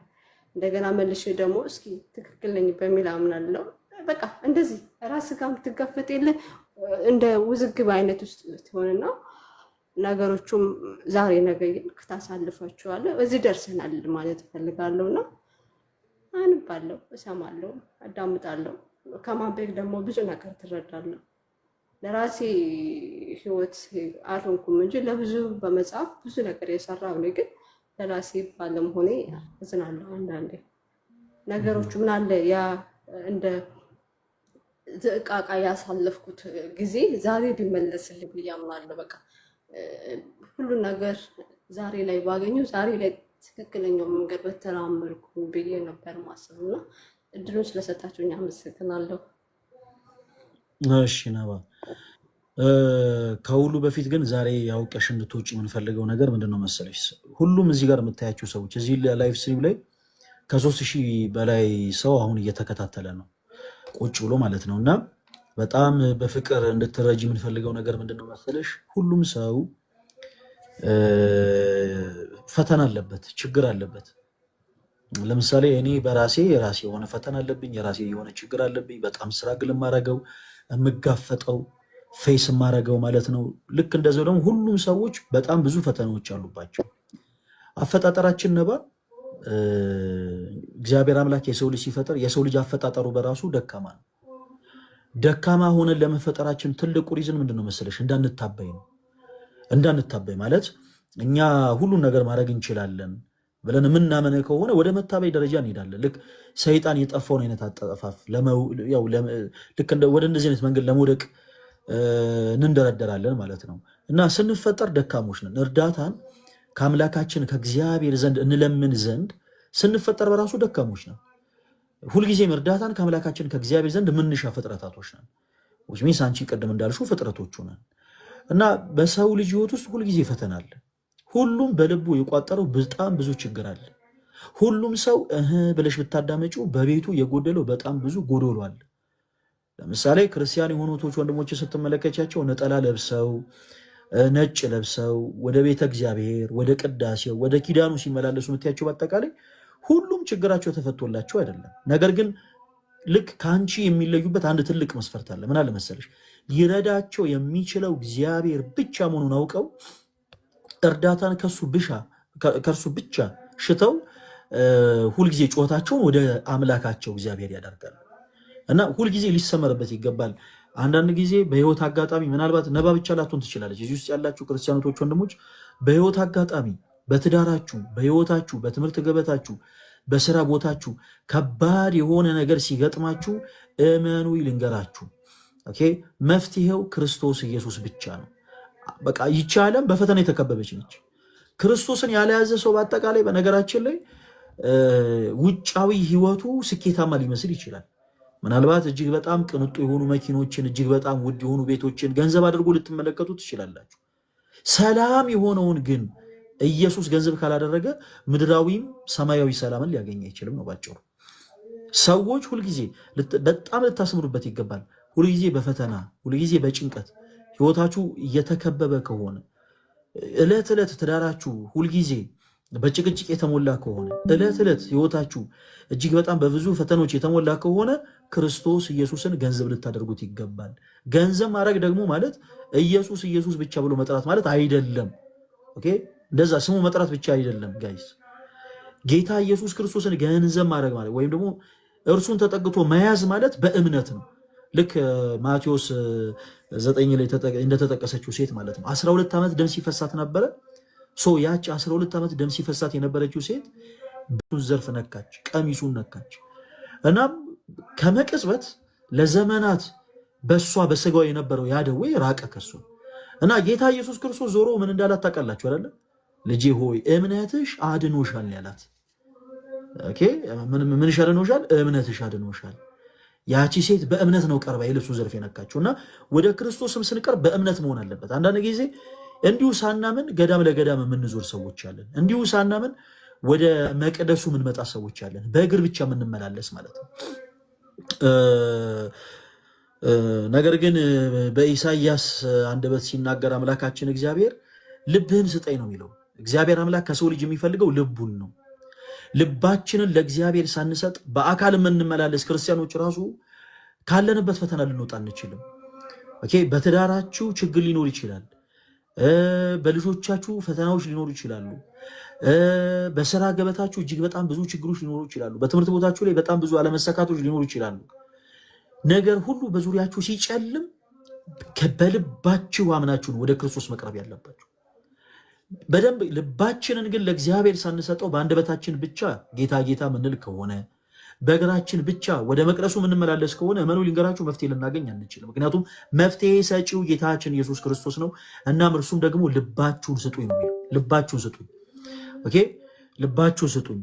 B: እንደገና መልሼ ደግሞ እስኪ ትክክል ነኝ በሚል አምናለሁ። በቃ እንደዚህ ራስ ጋር የምትጋፈጥ የለ እንደ ውዝግብ አይነት ውስጥ ትሆንና ነገሮቹም ዛሬ ነገ ታሳልፋቸዋለህ። እዚህ ደርሰናል ማለት እፈልጋለሁና አንባለሁ፣ እሰማለሁ፣ አዳምጣለሁ። ከማንበብ ደግሞ ብዙ ነገር ትረዳለህ። ለራሴ ህይወት አልሆንኩም እንጂ ለብዙ በመጽሐፍ ብዙ ነገር የሰራው ነው። ግን ለራሴ ባለመሆኔ እዝናለሁ። አንዳንዴ ነገሮቹ ምን አለ ያ እንደ ዝቃቃ ያሳለፍኩት ጊዜ ዛሬ ቢመለስልኝ ብዬ አምናለሁ። በቃ ሁሉ ነገር ዛሬ ላይ ባገኘው ዛሬ ላይ ትክክለኛው መንገድ በተራመድኩ ብዬ ነበር ማሰብና እድሉን ስለሰጣችሁኝ አመሰግናለሁ።
A: እሺ ነባ፣ ከሁሉ በፊት ግን ዛሬ ያውቀሽ እንድትወጪ የምንፈልገው ነገር ምንድነው መሰለሽ? ሁሉም እዚህ ጋር የምታያቸው ሰዎች እዚህ ላይቭ ስትሪም ላይ ከ3000 በላይ ሰው አሁን እየተከታተለ ነው ቁጭ ብሎ ማለት ነው። እና በጣም በፍቅር እንድትረጂ የምንፈልገው ነገር ምንድነው መሰለሽ? ሁሉም ሰው ፈተና አለበት፣ ችግር አለበት። ለምሳሌ እኔ በራሴ የራሴ የሆነ ፈተና አለብኝ፣ የራሴ የሆነ ችግር አለብኝ። በጣም ስትራግል የማረገው የምጋፈጠው ፌስ የማረገው ማለት ነው። ልክ እንደዛው ደግሞ ሁሉም ሰዎች በጣም ብዙ ፈተናዎች አሉባቸው። አፈጣጠራችን ነባ እግዚአብሔር አምላክ የሰው ልጅ ሲፈጠር የሰው ልጅ አፈጣጠሩ በራሱ ደካማ ነው። ደካማ ሆነን ለመፈጠራችን ትልቁ ሪዝን ምንድነው መሰለሽ? እንዳንታበይ ነው። እንዳንታበይ ማለት እኛ ሁሉን ነገር ማድረግ እንችላለን ብለን የምናመነ ከሆነ ወደ መታበይ ደረጃ እንሄዳለን። ልክ ሰይጣን የጠፋውን አይነት አጠፋፍ ልክ ወደ እንደዚህ አይነት መንገድ ለመውደቅ እንንደረደራለን ማለት ነው። እና ስንፈጠር ደካሞች ነን። እርዳታን ከአምላካችን ከእግዚአብሔር ዘንድ እንለምን ዘንድ ስንፈጠር በራሱ ደካሞች ነን። ሁልጊዜም እርዳታን ከአምላካችን ከእግዚአብሔር ዘንድ የምንሻ ፍጥረታቶች ነን። ሚንስ አንቺ ቅድም እንዳልሽው ፍጥረቶቹ ነን። እና በሰው ልጅ ህይወት ውስጥ ሁልጊዜ ፈተና አለ። ሁሉም በልቡ የቋጠረው በጣም ብዙ ችግር አለ። ሁሉም ሰው ብለሽ ብታዳመጪው በቤቱ የጎደለው በጣም ብዙ ጎዶሎ አለ። ለምሳሌ ክርስቲያን የሆኑ ወንድሞች ስትመለከቻቸው ነጠላ ለብሰው ነጭ ለብሰው ወደ ቤተ እግዚአብሔር ወደ ቅዳሴው ወደ ኪዳኑ ሲመላለሱ የምታያቸው በአጠቃላይ ሁሉም ችግራቸው ተፈቶላቸው አይደለም። ነገር ግን ልክ ከአንቺ የሚለዩበት አንድ ትልቅ መስፈርት አለ። ምን አለ መሰለሽ? ሊረዳቸው የሚችለው እግዚአብሔር ብቻ መሆኑን አውቀው እርዳታን ከእርሱ ብቻ ሽተው ሁልጊዜ ጩኸታቸውን ወደ አምላካቸው እግዚአብሔር ያደርጋሉ። እና ሁልጊዜ ሊሰመርበት ይገባል። አንዳንድ ጊዜ በህይወት አጋጣሚ ምናልባት ነባ ብቻ ላትሆን ትችላለች። እዚህ ውስጥ ያላችሁ ክርስቲያኖቶች ወንድሞች፣ በህይወት አጋጣሚ በትዳራችሁ፣ በህይወታችሁ፣ በትምህርት ገበታችሁ፣ በስራ ቦታችሁ ከባድ የሆነ ነገር ሲገጥማችሁ እመኑ ልንገራችሁ፣ ኦኬ፣ መፍትሄው ክርስቶስ ኢየሱስ ብቻ ነው። በቃ ይቺ ዓለም በፈተና የተከበበች ነች። ክርስቶስን ያለያዘ ሰው በአጠቃላይ በነገራችን ላይ ውጫዊ ህይወቱ ስኬታማ ሊመስል ይችላል። ምናልባት እጅግ በጣም ቅንጡ የሆኑ መኪኖችን፣ እጅግ በጣም ውድ የሆኑ ቤቶችን ገንዘብ አድርጎ ልትመለከቱ ትችላላችሁ። ሰላም የሆነውን ግን ኢየሱስ ገንዘብ ካላደረገ ምድራዊም ሰማያዊ ሰላምን ሊያገኝ አይችልም ነው ባጭሩ። ሰዎች ሁልጊዜ በጣም ልታስምሩበት ይገባል። ሁልጊዜ በፈተና ሁልጊዜ በጭንቀት ህይወታችሁ እየተከበበ ከሆነ ዕለት ዕለት ትዳራችሁ ሁልጊዜ በጭቅጭቅ የተሞላ ከሆነ ዕለት ዕለት ህይወታችሁ እጅግ በጣም በብዙ ፈተኖች የተሞላ ከሆነ ክርስቶስ ኢየሱስን ገንዘብ ልታደርጉት ይገባል። ገንዘብ ማድረግ ደግሞ ማለት ኢየሱስ ኢየሱስ ብቻ ብሎ መጥራት ማለት አይደለም። ኦኬ፣ እንደዛ ስሙ መጥራት ብቻ አይደለም ጋይስ። ጌታ ኢየሱስ ክርስቶስን ገንዘብ ማድረግ ማለት ወይም ደግሞ እርሱን ተጠግቶ መያዝ ማለት በእምነት ነው። ልክ ማቴዎስ 9 ላይ እንደተጠቀሰችው ሴት ማለት ነው። 12 ዓመት ደም ሲፈሳት ነበረ። ያች 12 ዓመት ደም ሲፈሳት የነበረችው ሴት ብዙ ዘርፍ ነካች፣ ቀሚሱን ነካች። እናም ከመቅጽበት ለዘመናት በሷ በስጋው የነበረው ያ ደዌ ራቀ ከሱ። እና ጌታ ኢየሱስ ክርስቶስ ዞሮ ምን እንዳላት ታውቃላችሁ አይደለ? ልጄ ሆይ እምነትሽ አድኖሻል ያላት። ኦኬ፣ ምንሽ አድኖሻል? እምነትሽ አድኖሻል። ያቺ ሴት በእምነት ነው ቀርባ የልብሱ ዘርፍ የነካችውና ወደ ክርስቶስም ስንቀርብ በእምነት መሆን አለበት። አንዳንድ ጊዜ እንዲሁ ሳናምን ገዳም ለገዳም የምንዞር ሰዎች አለን። እንዲሁ ሳናምን ወደ መቅደሱ የምንመጣ ሰዎች አለን። በእግር ብቻ የምንመላለስ ማለት ነው። ነገር ግን በኢሳይያስ አንደበት ሲናገር አምላካችን እግዚአብሔር ልብህን ስጠኝ ነው የሚለው። እግዚአብሔር አምላክ ከሰው ልጅ የሚፈልገው ልቡን ነው። ልባችንን ለእግዚአብሔር ሳንሰጥ በአካል የምንመላለስ ክርስቲያኖች ራሱ ካለንበት ፈተና ልንወጣ አንችልም። ኦኬ፣ በትዳራችሁ ችግር ሊኖር ይችላል። በልጆቻችሁ ፈተናዎች ሊኖሩ ይችላሉ። በስራ ገበታችሁ እጅግ በጣም ብዙ ችግሮች ሊኖሩ ይችላሉ። በትምህርት ቦታችሁ ላይ በጣም ብዙ አለመሰካቶች ሊኖሩ ይችላሉ። ነገር ሁሉ በዙሪያችሁ ሲጨልም በልባችሁ አምናችሁን ወደ ክርስቶስ መቅረብ ያለባችሁ። በደንብ ልባችንን ግን ለእግዚአብሔር ሳንሰጠው በአንደበታችን ብቻ ጌታ ጌታ ምንል ከሆነ በእግራችን ብቻ ወደ መቅደሱ የምንመላለስ ከሆነ እመኑ ልንገራችሁ መፍትሄ ልናገኝ አንችልም። ምክንያቱም መፍትሄ ሰጪው ጌታችን ኢየሱስ ክርስቶስ ነው። እናም እርሱም ደግሞ ልባችሁን ስጡኝ ነው የሚለው። ልባችሁን ስጡኝ። ኦኬ፣ ልባችሁን ስጡኝ።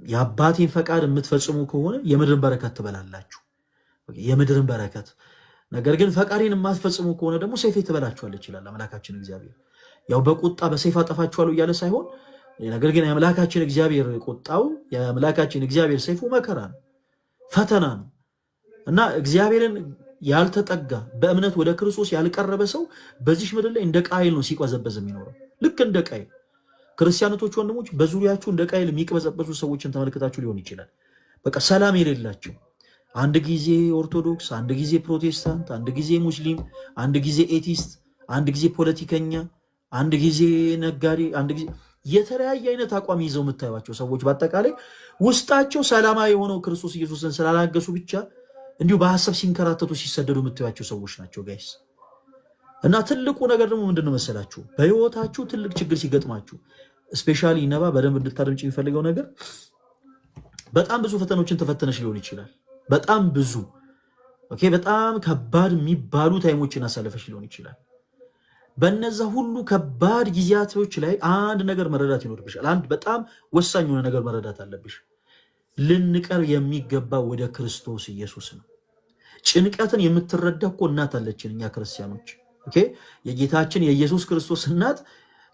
A: የአባቴን ፈቃድ የምትፈጽሙ ከሆነ የምድርን በረከት ትበላላችሁ። የምድርን በረከት። ነገር ግን ፈቃዴን የማትፈጽሙ ከሆነ ደግሞ ሰይፌ ትበላችኋለች ይላል አምላካችን እግዚአብሔር። ያው በቁጣ በሰይፍ አጠፋችኋለሁ እያለ ሳይሆን፣ ነገር ግን የአምላካችን እግዚአብሔር ቁጣው የአምላካችን እግዚአብሔር ሰይፉ መከራ ነው፣ ፈተና ነው እና እግዚአብሔርን ያልተጠጋ በእምነት ወደ ክርስቶስ ያልቀረበ ሰው በዚህ ምድር ላይ እንደ ቃይል ነው ሲቆዘበዝ የሚኖረው። ልክ እንደ ቃይል ክርስቲያኖች ወንድሞች በዙሪያችሁ እንደ ቃይል የሚቀበዘበዙ ሰዎችን ተመልክታችሁ ሊሆን ይችላል። በቃ ሰላም የሌላቸው አንድ ጊዜ ኦርቶዶክስ፣ አንድ ጊዜ ፕሮቴስታንት፣ አንድ ጊዜ ሙስሊም፣ አንድ ጊዜ ኤቲስት፣ አንድ ጊዜ ፖለቲከኛ፣ አንድ ጊዜ ነጋዴ፣ አንድ ጊዜ የተለያየ አይነት አቋም ይዘው የምታዩቸው ሰዎች በአጠቃላይ ውስጣቸው ሰላማዊ የሆነው ክርስቶስ ኢየሱስን ስላላገሱ ብቻ እንዲሁ በሐሳብ ሲንከራተቱ ሲሰደዱ የምታዩቸው ሰዎች ናቸው ጋይስ። እና ትልቁ ነገር ደግሞ ምንድነው መሰላችሁ? በህይወታችሁ ትልቅ ችግር ሲገጥማችሁ ስፔሻሊ ነባ በደንብ እንድታደምጭ የሚፈልገው ነገር በጣም ብዙ ፈተኖችን ተፈተነሽ ሊሆን ይችላል። በጣም ብዙ ኦኬ፣ በጣም ከባድ የሚባሉ ታይሞችን አሳለፈሽ ሊሆን ይችላል። በነዛ ሁሉ ከባድ ጊዜያቶች ላይ አንድ ነገር መረዳት ይኖርብሻል። አንድ በጣም ወሳኝ የሆነ ነገር መረዳት አለብሽ። ልንቀር የሚገባ ወደ ክርስቶስ ኢየሱስ ነው። ጭንቀትን የምትረዳ እኮ እናት አለችን እኛ ክርስቲያኖች። ኦኬ፣ የጌታችን የኢየሱስ ክርስቶስ እናት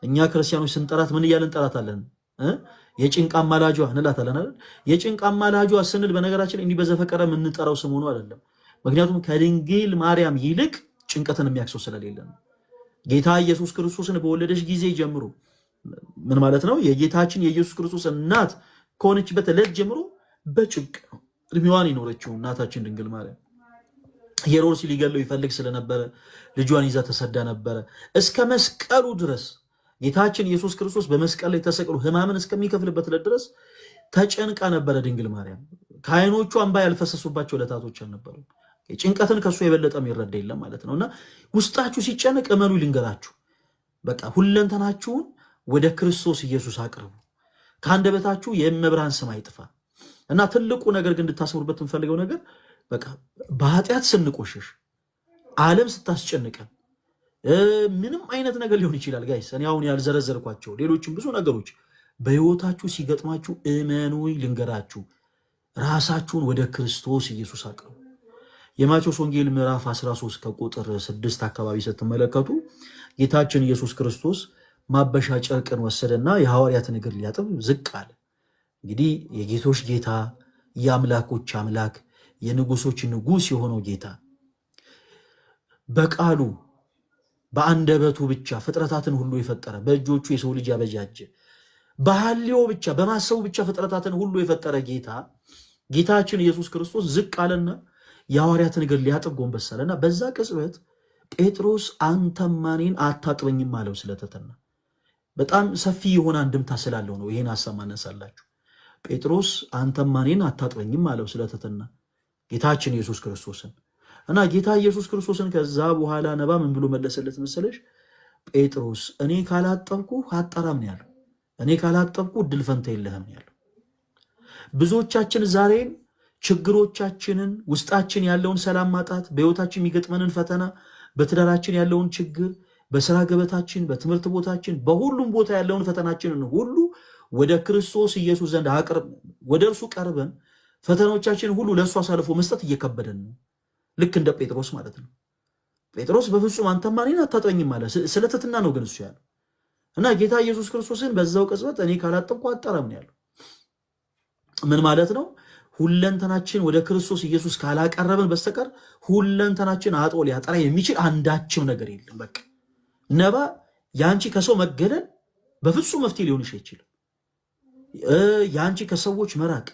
A: እኛ ክርስቲያኖች ስንጠራት ምን እያልን እንጠራታለን? የጭንቅ አማላጇ እንላታለን አይደል? የጭንቅ አማላጇ ስንል በነገራችን እንዲህ በዘፈቀደ የምንጠራው ስም ሆኖ አይደለም። ምክንያቱም ከድንግል ማርያም ይልቅ ጭንቀትን የሚያክሰው ስለሌለ ነው። ጌታ ኢየሱስ ክርስቶስን በወለደች ጊዜ ጀምሮ ምን ማለት ነው? የጌታችን የኢየሱስ ክርስቶስ እናት ከሆነችበት ዕለት ጀምሮ በጭንቅ ነው እድሜዋን የኖረችው እናታችን ድንግል ማርያም። ሄሮድስ ሊገለው ይፈልግ ስለነበረ ልጇን ይዛ ተሰዳ ነበረ። እስከ መስቀሉ ድረስ ጌታችን ኢየሱስ ክርስቶስ በመስቀል ላይ ተሰቅሎ ሕማምን እስከሚከፍልበት ዕለት ድረስ ተጨንቃ ነበረ ድንግል ማርያም። ከዓይኖቿ እንባ ያልፈሰሱባቸው ዕለታቶች አልነበሩ። ጭንቀትን ከሱ የበለጠ የሚረዳ የለም ማለት ነውና ውስጣችሁ ሲጨነቅ እመኑ ልንገራችሁ፣ በቃ ሁለንተናችሁን ወደ ክርስቶስ ኢየሱስ አቅርቡ። ከአንደበታችሁ የእመብርሃን ስም አይጥፋ እና ትልቁ ነገር ግን እንድታሰሩበት የምፈልገው ነገር በቃ በኃጢአት ስንቆሽሽ፣ ዓለም ስታስጨንቀን፣ ምንም አይነት ነገር ሊሆን ይችላል ጋይስ። እኔ አሁን ያልዘረዘርኳቸው ሌሎችም ብዙ ነገሮች በህይወታችሁ ሲገጥማችሁ እመኑ ልንገራችሁ፣ ራሳችሁን ወደ ክርስቶስ ኢየሱስ አቅርቡ። የማቴዎስ ወንጌል ምዕራፍ 13 ከቁጥር 6 አካባቢ ስትመለከቱ ጌታችን ኢየሱስ ክርስቶስ ማበሻ ጨርቅን ወሰደና የሐዋርያትን እግር ሊያጥብ ዝቅ አለ። እንግዲህ የጌቶች ጌታ፣ የአምላኮች አምላክ፣ የንጉሶች ንጉስ የሆነው ጌታ በቃሉ በአንደበቱ ብቻ ፍጥረታትን ሁሉ የፈጠረ፣ በእጆቹ የሰው ልጅ ያበጃጀ፣ በሐልዮ ብቻ በማሰቡ ብቻ ፍጥረታትን ሁሉ የፈጠረ ጌታ ጌታችን ኢየሱስ ክርስቶስ ዝቅ አለና የሐዋርያትን እግር ሊያጥብ ጎንበስ አለና በዛ ቅጽበት ጴጥሮስ አንተማ እኔን አታጥበኝም አለው ስለተተና። በጣም ሰፊ የሆነ አንድምታ ስላለው ነው ይሄን ሐሳብ ማነሳላችሁ። ጴጥሮስ አንተማ እኔን አታጥበኝም አለው ስለተተና ጌታችን ኢየሱስ ክርስቶስን እና ጌታ ኢየሱስ ክርስቶስን ከዛ በኋላ ነባ ምን ብሎ መለሰለት መሰለሽ? ጴጥሮስ እኔ ካላጠብኩ አጠራም ነው ያለው። እኔ ካላጠብኩ ድል ፈንታ የለህም ነው ያለው። ብዙዎቻችን ዛሬም ችግሮቻችንን፣ ውስጣችን ያለውን ሰላም ማጣት፣ በህይወታችን የሚገጥመንን ፈተና፣ በትዳራችን ያለውን ችግር፣ በስራ ገበታችን፣ በትምህርት ቦታችን፣ በሁሉም ቦታ ያለውን ፈተናችንን ሁሉ ወደ ክርስቶስ ኢየሱስ ዘንድ ወደ እርሱ ቀርበን ፈተናዎቻችን ሁሉ ለእሱ አሳልፎ መስጠት እየከበደን ነው። ልክ እንደ ጴጥሮስ ማለት ነው። ጴጥሮስ በፍጹም አንተማ እኔን አታጠኝም አለ። ስለ ትሕትና ነው ግን እሱ ያለው እና ጌታ ኢየሱስ ክርስቶስን በዛው ቅጽበት እኔ ካላጠብኩ አጠራም ነው ያለው። ምን ማለት ነው? ሁለንተናችን ወደ ክርስቶስ ኢየሱስ ካላቀረብን በስተቀር ሁለንተናችን አጥቦ ሊያጠራ የሚችል አንዳችም ነገር የለም። በቃ ነባ ያንቺ ከሰው መገለል በፍጹም መፍትሄ ሊሆንሽ አይችልም። ያንቺ ከሰዎች መራቅ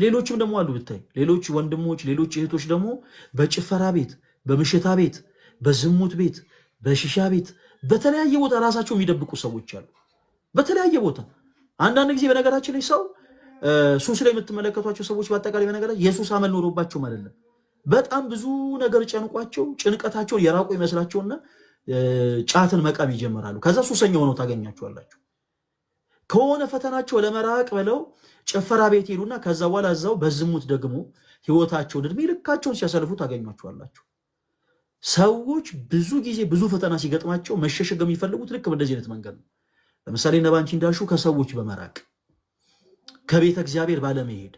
A: ሌሎችም ደግሞ አሉ ብታይ፣ ሌሎች ወንድሞች፣ ሌሎች እህቶች ደግሞ በጭፈራ ቤት፣ በምሽታ ቤት፣ በዝሙት ቤት፣ በሽሻ ቤት፣ በተለያየ ቦታ ራሳቸው የሚደብቁ ሰዎች አሉ። በተለያየ ቦታ አንዳንድ ጊዜ በነገራችን ላይ ሰው ሱስ ላይ የምትመለከቷቸው ሰዎች በአጠቃላይ በነገራችን የሱስ አመል ኖሮባቸውም አይደለም። በጣም ብዙ ነገር ጨንቋቸው ጭንቀታቸውን የራቁ ይመስላቸውና ጫትን መቃም ይጀምራሉ። ከዛ ሱሰኛ ሆነው ታገኛቸዋላችሁ። ከሆነ ፈተናቸው ለመራቅ ብለው ጭፈራ ቤት ሄዱና ከዛ በኋላ እዛው በዝሙት ደግሞ ህይወታቸውን እድሜ ልካቸውን ሲያሳልፉ ታገኟቸዋላችሁ። ሰዎች ብዙ ጊዜ ብዙ ፈተና ሲገጥማቸው መሸሸግ የሚፈልጉት ልክ በእንደዚህ አይነት መንገድ ነው። ለምሳሌ ነባንቺ እንዳልሽው ከሰዎች በመራቅ ከቤተ እግዚአብሔር ባለመሄድ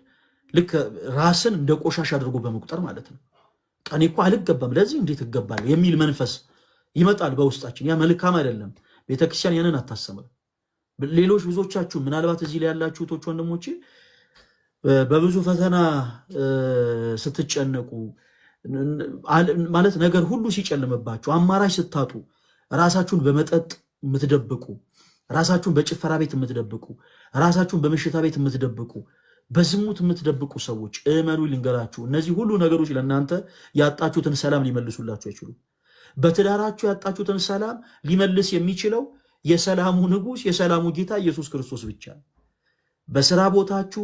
A: ልክ ራስን እንደ ቆሻሻ አድርጎ በመቁጠር ማለት ነው። ቀኔ እኮ አልገባም ለዚህ እንዴት እገባለሁ የሚል መንፈስ ይመጣል በውስጣችን። ያ መልካም አይደለም። ቤተክርስቲያን ያንን አታሰምም። ሌሎች ብዙዎቻችሁ ምናልባት እዚህ ላይ ያላችሁ እህቶች ወንድሞቼ በብዙ ፈተና ስትጨነቁ ማለት ነገር ሁሉ ሲጨልምባችሁ አማራጭ ስታጡ ራሳችሁን በመጠጥ የምትደብቁ፣ ራሳችሁን በጭፈራ ቤት የምትደብቁ፣ ራሳችሁን በምሽታ ቤት የምትደብቁ፣ በዝሙት የምትደብቁ ሰዎች እመኑ ልንገራችሁ፣ እነዚህ ሁሉ ነገሮች ለእናንተ ያጣችሁትን ሰላም ሊመልሱላችሁ አይችሉም። በትዳራችሁ ያጣችሁትን ሰላም ሊመልስ የሚችለው የሰላሙ ንጉሥ የሰላሙ ጌታ ኢየሱስ ክርስቶስ ብቻ ነው። በስራ ቦታችሁ፣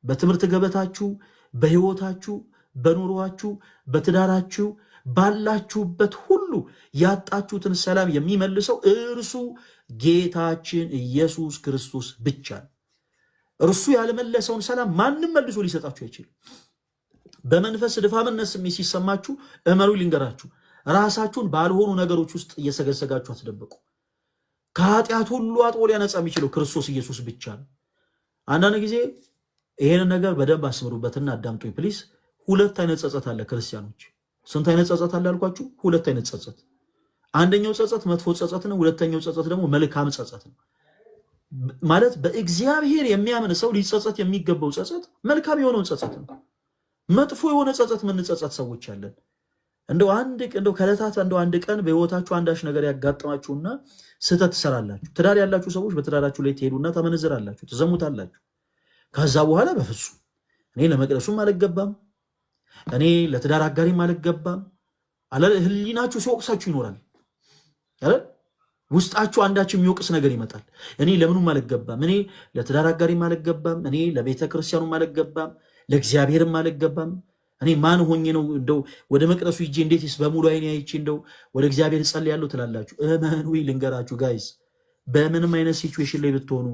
A: በትምህርት ገበታችሁ፣ በህይወታችሁ፣ በኑሯችሁ፣ በትዳራችሁ፣ ባላችሁበት ሁሉ ያጣችሁትን ሰላም የሚመልሰው እርሱ ጌታችን ኢየሱስ ክርስቶስ ብቻ ነው። እርሱ ያልመለሰውን ሰላም ማንም መልሶ ሊሰጣችሁ አይችልም። በመንፈስ ድፋምነት ስሜት ሲሰማችሁ እመኑ ልንገራችሁ፣ ራሳችሁን ባልሆኑ ነገሮች ውስጥ እየሰገሰጋችሁ አትደብቁ። ከኃጢአት ሁሉ አጥቦ ሊያነጻ የሚችለው ክርስቶስ ኢየሱስ ብቻ ነው። አንዳንድ ጊዜ ይሄንን ነገር በደንብ አስምሩበትና አዳምጡኝ ፕሊስ። ሁለት አይነት ጸጸት አለ ክርስቲያኖች። ስንት አይነት ጸጸት አለ ያልኳችሁ? ሁለት አይነት ጸጸት። አንደኛው ጸጸት መጥፎ ጸጸት ነው። ሁለተኛው ጸጸት ደግሞ መልካም ጸጸት ነው። ማለት በእግዚአብሔር የሚያምን ሰው ሊጸጸት የሚገባው ጸጸት መልካም የሆነውን ጸጸት ነው። መጥፎ የሆነ ጸጸት የምንጸጸት ሰዎች አለን። እንደው ከዕለታት አንድ ቀን በህይወታችሁ አንዳች ነገር ያጋጥማችሁና ስህተት ትሰራላችሁ። ትዳር ያላችሁ ሰዎች በትዳራችሁ ላይ ትሄዱና ታመነዝራላችሁ፣ ትዘሙታላችሁ። ከዛ በኋላ በፍጹም እኔ ለመቅደሱም አልገባም፣ እኔ ለትዳር አጋሪም አልገባም አለ። ህሊናችሁ ሲወቅሳችሁ ይኖራል አይደል? ውስጣችሁ አንዳች የሚወቅስ ነገር ይመጣል። እኔ ለምኑም አልገባም፣ እኔ ለትዳር አጋሪም አልገባም፣ እኔ ለቤተ ክርስቲያኑም አልገባም፣ ለእግዚአብሔርም አልገባም። እኔ ማን ሆኜ ነው እንደው ወደ መቅደሱ ሂጄ እንዴትስ በሙሉ አይኔ አይቼ እንደው ወደ እግዚአብሔር ጸልያለሁ ትላላችሁ? እመኑ ልንገራችሁ ጋይስ፣ በምንም አይነት ሲቹዌሽን ላይ ብትሆኑ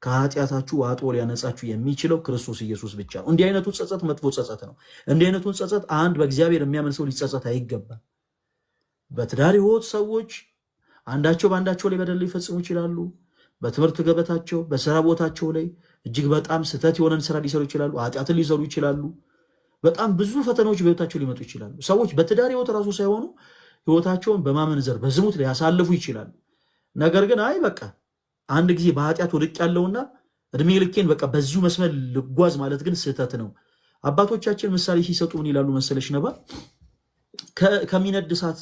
A: ከኃጢአታችሁ አጥቦ ሊያነጻችሁ የሚችለው ክርስቶስ ኢየሱስ ብቻ ነው። እንዲህ አይነቱ ጸጸት መጥፎ ጸጸት ነው። እንዲህ አይነቱን ጸጸት አንድ በእግዚአብሔር የሚያምን ሰው ሊጸጸት አይገባም። በትዳር ህይወት ሰዎች አንዳቸው በአንዳቸው ላይ በደል ሊፈጽሙ ይችላሉ። በትምህርት ገበታቸው፣ በስራ ቦታቸው ላይ እጅግ በጣም ስህተት የሆነን ስራ ሊሰሩ ይችላሉ። ኃጢአትን ሊሰሩ ይችላሉ። በጣም ብዙ ፈተናዎች በህይወታቸው ሊመጡ ይችላሉ። ሰዎች በትዳር ህይወት ራሱ ሳይሆኑ ህይወታቸውን በማመንዘር በዝሙት ላይ ያሳልፉ ይችላሉ። ነገር ግን አይ በቃ አንድ ጊዜ በኃጢአት ወድቅ ያለውና እድሜ ልኬን በቃ በዚሁ መስመር ልጓዝ ማለት ግን ስህተት ነው። አባቶቻችን ምሳሌ ሲሰጡ ምን ይላሉ መሰለሽ ነባ? ከሚነድ እሳት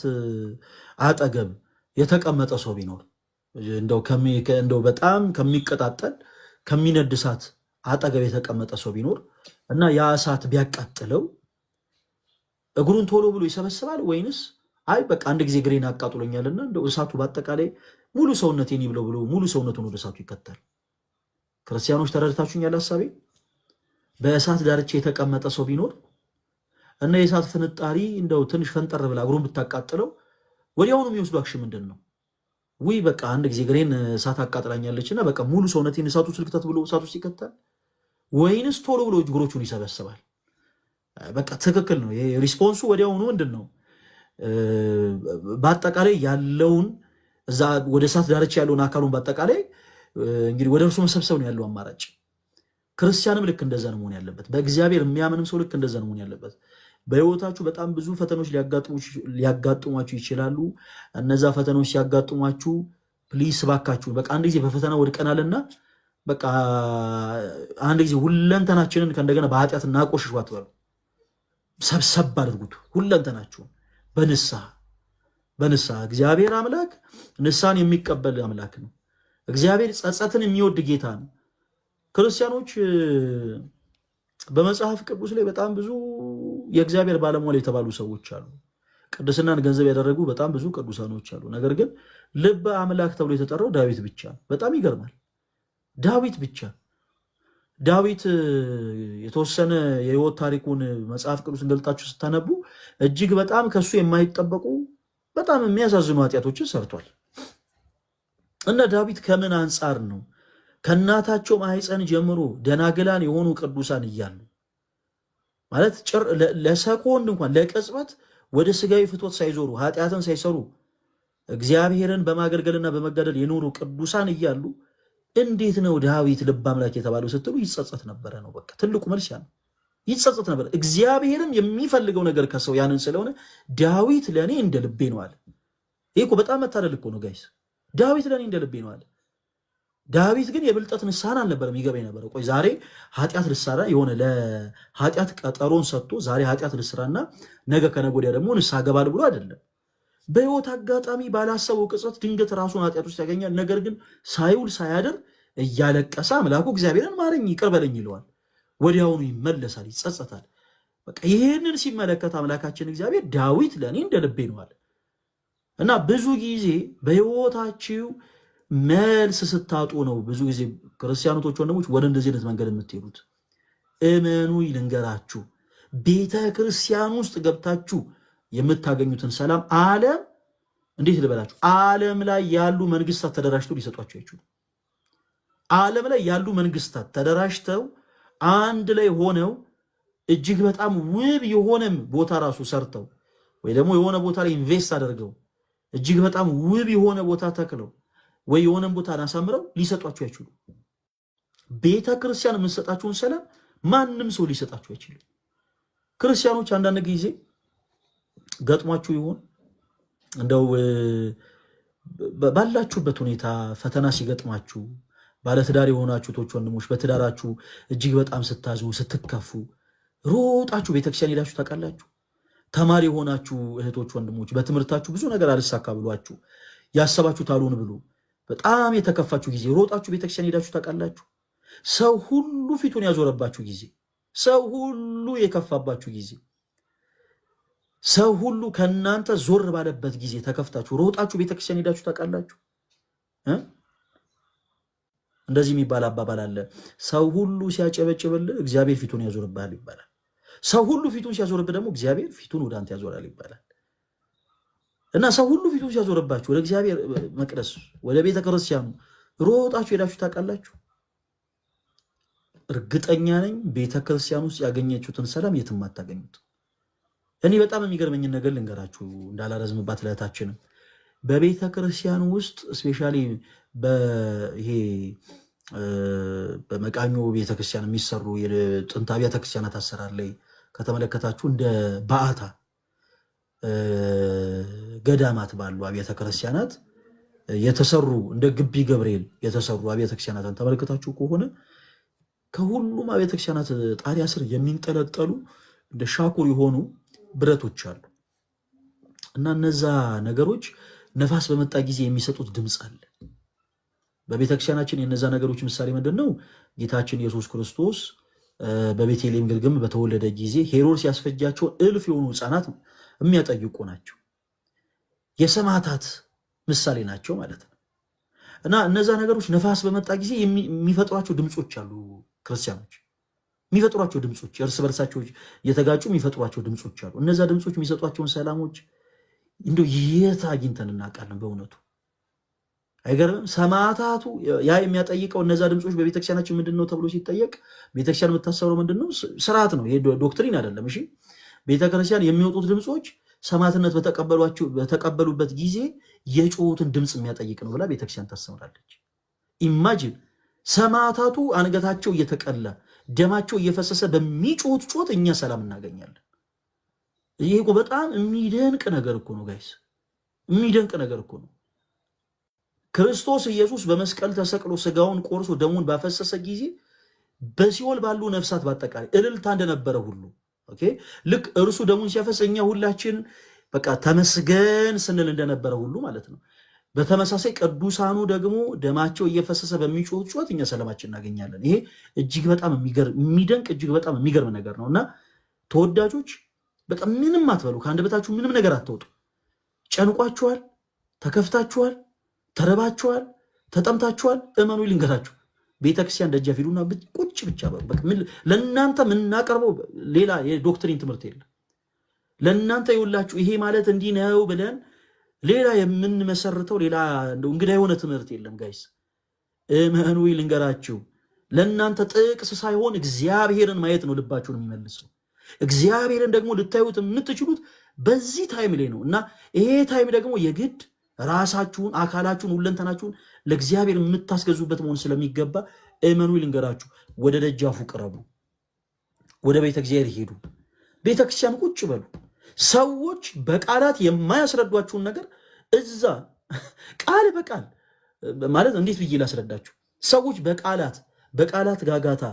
A: አጠገብ የተቀመጠ ሰው ቢኖር እንደው በጣም ከሚቀጣጠል ከሚነድ እሳት አጠገብ የተቀመጠ ሰው ቢኖር እና ያ እሳት ቢያቃጥለው እግሩን ቶሎ ብሎ ይሰበስባል ወይንስ አይ በቃ አንድ ጊዜ እግሬን አቃጥሎኛልና እንደው እሳቱ በአጠቃላይ ሙሉ ሰውነቴን ይብለው ብሎ ሙሉ ሰውነቱን ወደ እሳቱ ይከተል? ክርስቲያኖች ተረድታችሁኛል ሐሳቤ? በእሳት ዳርቻ የተቀመጠ ሰው ቢኖር እና የእሳት ፍንጣሪ እንደው ትንሽ ፈንጠር ብላ እግሩን ብታቃጥለው ወዲያውኑ የሚወስዱ አክሽን ምንድን ነው? ውይ በቃ አንድ ጊዜ እግሬን እሳት አቃጥላኛለችና በቃ ሙሉ ሰውነቴን እሳቱ ስልክተት ብሎ እሳቱ ውስጥ ይከተል? ወይንስ ቶሎ ብሎ እግሮቹን ይሰበስባል? በቃ ትክክል ነው። ሪስፖንሱ ወዲያውኑ ምንድን ነው? በአጠቃላይ ያለውን እዛ ወደ እሳት ዳርቻ ያለውን አካሉን በአጠቃላይ እንግዲህ ወደ እርሱ መሰብሰብ ነው ያለው አማራጭ። ክርስቲያንም ልክ እንደዛ ነው መሆን ያለበት። በእግዚአብሔር የሚያምንም ሰው ልክ እንደዛ ነው መሆን ያለበት። በህይወታችሁ በጣም ብዙ ፈተኖች ሊያጋጥሟችሁ ይችላሉ። እነዛ ፈተኖች ሲያጋጥሟችሁ ፕሊስ ባካችሁ በቃ አንድ ጊዜ በፈተና ወድቀናልና በቃ አንድ ጊዜ ሁለንተናችንን ከእንደገና በኃጢአት እናቆሽሹ አትበሉ። ሰብሰብ አድርጉት ሁለንተናችሁን በንስሐ እግዚአብሔር አምላክ ንስሐን የሚቀበል አምላክ ነው። እግዚአብሔር ጸጸትን የሚወድ ጌታ ነው። ክርስቲያኖች በመጽሐፍ ቅዱስ ላይ በጣም ብዙ የእግዚአብሔር ባለሟል የተባሉ ሰዎች አሉ። ቅድስናን ገንዘብ ያደረጉ በጣም ብዙ ቅዱሳኖች አሉ። ነገር ግን ልበ አምላክ ተብሎ የተጠራው ዳዊት ብቻ ነው። በጣም ይገርማል። ዳዊት የተወሰነ የህይወት ታሪኩን መጽሐፍ ቅዱስን ገልጣችሁ ስታነቡ እጅግ በጣም ከሱ የማይጠበቁ በጣም የሚያሳዝኑ ኃጢአቶችን ሰርቷል። እና ዳዊት ከምን አንጻር ነው ከእናታቸው ማህፀን ጀምሮ ደናግላን የሆኑ ቅዱሳን እያሉ ማለት ለሰኮንድ እንኳን ለቅጽበት ወደ ስጋዊ ፍትወት ሳይዞሩ ኃጢአትን ሳይሰሩ እግዚአብሔርን በማገልገልና በመጋደል የኖሩ ቅዱሳን እያሉ እንዴት ነው ዳዊት ልበ አምላክ የተባለው ስትሉ ይጸጸት ነበረ ነው። በቃ ትልቁ መልስ ያ ነው። ይጸጸት ነበር። እግዚአብሔርም የሚፈልገው ነገር ከሰው ያንን ስለሆነ ዳዊት ለኔ እንደ ልቤ ነው አለ። ይሄ እኮ በጣም መታደል እኮ ነው ጋይስ። ዳዊት ለኔ እንደ ልቤ ነው አለ። ዳዊት ግን የብልጠት ንስሐን አልነበረም ይገባኝ ነበር። ቆይ ዛሬ ኃጢአት ልስራ የሆነ ለኃጢአት ቀጠሮን ሰጥቶ ዛሬ ኃጢአት ልስራና ነገ ከነገ ወዲያ ደግሞ ንስሐ ገባል ብሎ አይደለም። በህይወት አጋጣሚ ባላሰበው ቅጽበት ድንገት ራሱን ኃጢአት ውስጥ ያገኛል። ነገር ግን ሳይውል ሳያድር እያለቀሰ አምላኩ እግዚአብሔርን ማረኝ ይቅር በለኝ ይለዋል። ወዲያውኑ ይመለሳል፣ ይጸጸታል። በቃ ይህንን ሲመለከት አምላካችን እግዚአብሔር ዳዊት ለኔ እንደ ልቤ ነው አለ። እና ብዙ ጊዜ በህይወታችሁ መልስ ስታጡ ነው ብዙ ጊዜ ክርስቲያኖች ወንድሞች ወደ እንደዚህ አይነት መንገድ የምትሄዱት። እመኑ ልንገራችሁ፣ ቤተ ክርስቲያን ውስጥ ገብታችሁ የምታገኙትን ሰላም ዓለም እንዴት ልበላችሁ፣ ዓለም ላይ ያሉ መንግስታት ተደራጅተው ሊሰጧቸው አይችሉም። ዓለም ላይ ያሉ መንግስታት ተደራጅተው አንድ ላይ ሆነው እጅግ በጣም ውብ የሆነ ቦታ ራሱ ሰርተው ወይ ደግሞ የሆነ ቦታ ላይ ኢንቨስት አድርገው እጅግ በጣም ውብ የሆነ ቦታ ተክለው ወይ የሆነን ቦታ አሳምረው ሊሰጧቸው አይችሉም። ቤተ ክርስቲያን የምትሰጣችሁን ሰላም ማንም ሰው ሊሰጣችሁ አይችልም። ክርስቲያኖች አንዳንድ ጊዜ ገጥሟችሁ ይሆን እንደው ባላችሁበት ሁኔታ ፈተና ሲገጥማችሁ ባለትዳር የሆናችሁቶች ወንድሞች በትዳራችሁ እጅግ በጣም ስታዝኑ ስትከፉ ሮጣችሁ ቤተክርስቲያን ሄዳችሁ ታውቃላችሁ? ተማሪ የሆናችሁ እህቶች ወንድሞች በትምህርታችሁ ብዙ ነገር አልሳካ ብሏችሁ ያሰባችሁት አልሆን ብሎ በጣም የተከፋችሁ ጊዜ ሮጣችሁ ቤተክርስቲያን ሄዳችሁ ታውቃላችሁ? ሰው ሁሉ ፊቱን ያዞረባችሁ ጊዜ፣ ሰው ሁሉ የከፋባችሁ ጊዜ፣ ሰው ሁሉ ከናንተ ዞር ባለበት ጊዜ ተከፍታችሁ ሮጣችሁ ቤተክርስቲያን ሄዳችሁ ታውቃላችሁ? እንደዚህ የሚባል አባባል አለ። ሰው ሁሉ ሲያጨበጭብልህ እግዚአብሔር ፊቱን ያዞርብሃል ይባላል። ሰው ሁሉ ፊቱን ሲያዞርብህ ደግሞ እግዚአብሔር ፊቱን ወደ አንተ ያዞራል ይባላል። እና ሰው ሁሉ ፊቱን ሲያዞርባችሁ ወደ እግዚአብሔር መቅደስ ወደ ቤተ ክርስቲያኑ ሮጣችሁ ሄዳችሁ ታውቃላችሁ? እርግጠኛ ነኝ ቤተ ክርስቲያን ውስጥ ያገኘችሁትን ሰላም የትም አታገኙት። እኔ በጣም የሚገርመኝን ነገር ልንገራችሁ እንዳላረዝምባት ለእህታችንም በቤተ ክርስቲያን ውስጥ ስፔሻሊ በይሄ በመቃኞ ቤተክርስቲያን የሚሰሩ የጥንት አብያተ ክርስቲያናት አሰራር ላይ ከተመለከታችሁ እንደ በዓታ ገዳማት ባሉ አብያተ ክርስቲያናት የተሰሩ እንደ ግቢ ገብርኤል የተሰሩ አብያተ ክርስቲያናትን ተመለከታችሁ ከሆነ ከሁሉም አብያተ ክርስቲያናት ጣሪያ ስር የሚንጠለጠሉ እንደ ሻኩር የሆኑ ብረቶች አሉ እና እነዛ ነገሮች ነፋስ በመጣ ጊዜ የሚሰጡት ድምፅ አለ። በቤተክርስቲያናችን የነዛ ነገሮች ምሳሌ ምንድነው? ጌታችን ኢየሱስ ክርስቶስ በቤተልሔም ግርግም በተወለደ ጊዜ ሄሮድስ ያስፈጃቸው እልፍ የሆኑ ህፃናት የሚያጠይቁ ናቸው። የሰማዕታት ምሳሌ ናቸው ማለት ነው። እና እነዛ ነገሮች ነፋስ በመጣ ጊዜ የሚፈጥሯቸው ድምጾች አሉ። ክርስቲያኖች የሚፈጥሯቸው ድምጾች እርስ በርሳቸው እየተጋጩ የሚፈጥሯቸው ድምጾች አሉ። እነዛ ድምጾች የሚሰጧቸውን ሰላሞች እንደው የት አግኝተን እናውቃለን? በእውነቱ አይገርምም? ሰማዕታቱ ያ የሚያጠይቀው እነዛ ድምጾች በቤተክርስቲያናችን ምንድነው ተብሎ ሲጠየቅ ቤተክርስቲያን የምታሰበው ምንድነው? ስርዓት ነው። ይሄ ዶክትሪን አይደለም። እሺ፣ ቤተክርስቲያን የሚወጡት ድምጾች ሰማዕትነት በተቀበሉበት ጊዜ የጮሁትን ድምጽ የሚያጠይቅ ነው ብላ ቤተክርስቲያን ታስተምራለች። ኢማጂን ሰማዕታቱ አንገታቸው እየተቀላ ደማቸው እየፈሰሰ በሚጮት ጮት እኛ ሰላም እናገኛለን። ይሄ እኮ በጣም የሚደንቅ ነገር እኮ ነው ጋይስ፣ የሚደንቅ ነገር እኮ ነው። ክርስቶስ ኢየሱስ በመስቀል ተሰቅሎ ስጋውን ቆርሶ ደሙን ባፈሰሰ ጊዜ በሲኦል ባሉ ነፍሳት በአጠቃላይ እልልታ እንደነበረ ሁሉ ኦኬ፣ ልክ እርሱ ደሙን ሲያፈስ እኛ ሁላችን በቃ ተመስገን ስንል እንደነበረ ሁሉ ማለት ነው። በተመሳሳይ ቅዱሳኑ ደግሞ ደማቸው እየፈሰሰ በሚጮህ ጩኸት እኛ ሰላማችን እናገኛለን። ይሄ እጅግ በጣም የሚደንቅ እጅግ በጣም የሚገርም ነገር ነውና ተወዳጆች በቃ ምንም አትበሉ፣ ከአንደበታችሁ ምንም ነገር አትወጡ። ጨንቋችኋል፣ ተከፍታችኋል፣ ተረባችኋል፣ ተጠምታችኋል፣ እመኑ ልንገራችሁ፣ ቤተክርስቲያን ደጃፍ ሂዱና ቁጭ ብቻ በሉ። በቃ ለእናንተ የምናቀርበው ሌላ የዶክትሪን ትምህርት የለም። ለእናንተ ይውላችሁ ይሄ ማለት እንዲህ ነው ብለን ሌላ የምንመሰርተው ሌላ እንግዳ የሆነ ትምህርት የለም ጋይስ። እመኑ ልንገራችሁ፣ ለእናንተ ጥቅስ ሳይሆን እግዚአብሔርን ማየት ነው ልባችሁን የሚመልሰው። እግዚአብሔርን ደግሞ ልታዩት የምትችሉት በዚህ ታይም ላይ ነው እና ይሄ ታይም ደግሞ የግድ ራሳችሁን፣ አካላችሁን፣ ሁለንተናችሁን ለእግዚአብሔር የምታስገዙበት መሆን ስለሚገባ እመኑ ልንገራችሁ፣ ወደ ደጃፉ ቅረቡ፣ ወደ ቤተ እግዚአብሔር ሄዱ፣ ቤተክርስቲያን ቁጭ በሉ። ሰዎች በቃላት የማያስረዷችሁን ነገር እዛ ቃል በቃል ማለት እንዴት ብዬ ላስረዳችሁ? ሰዎች በቃላት ጋጋታ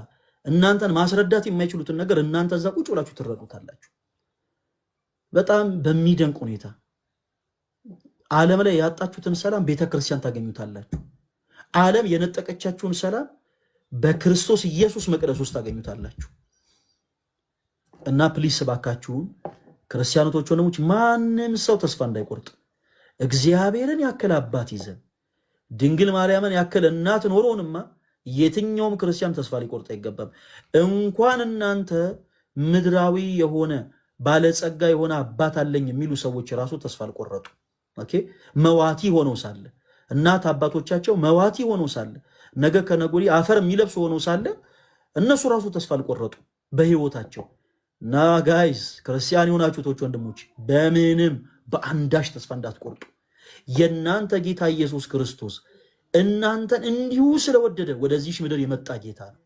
A: እናንተን ማስረዳት የማይችሉትን ነገር እናንተ እዛ ቁጭ ብላችሁ ትረዱታላችሁ። በጣም በሚደንቅ ሁኔታ ዓለም ላይ ያጣችሁትን ሰላም ቤተክርስቲያን ታገኙታላችሁ። ዓለም የነጠቀቻችሁን ሰላም በክርስቶስ ኢየሱስ መቅደስ ውስጥ ታገኙታላችሁ። እና ፕሊስ ባካችሁን ክርስቲያኖች ወንድሞች፣ ማንም ሰው ተስፋ እንዳይቆርጥ እግዚአብሔርን ያክል አባት ይዘን ድንግል ማርያምን ያክል እናት ኖሮንማ የትኛውም ክርስቲያን ተስፋ ሊቆርጥ አይገባም። እንኳን እናንተ ምድራዊ የሆነ ባለጸጋ የሆነ አባት አለኝ የሚሉ ሰዎች ራሱ ተስፋ አልቆረጡ። ኦኬ፣ መዋቲ ሆነው ሳለ እናት አባቶቻቸው መዋቲ ሆነው ሳለ ነገ ከነገ ወዲያ አፈር የሚለብሱ ሆነው ሳለ እነሱ ራሱ ተስፋ አልቆረጡ በህይወታቸው። እና ጋይስ ክርስቲያን የሆናችሁት ወንድሞች በምንም በአንዳች ተስፋ እንዳትቆርጡ። የእናንተ ጌታ ኢየሱስ ክርስቶስ እናንተን እንዲሁ ስለወደደ ወደዚህ ምድር የመጣ ጌታ ነው።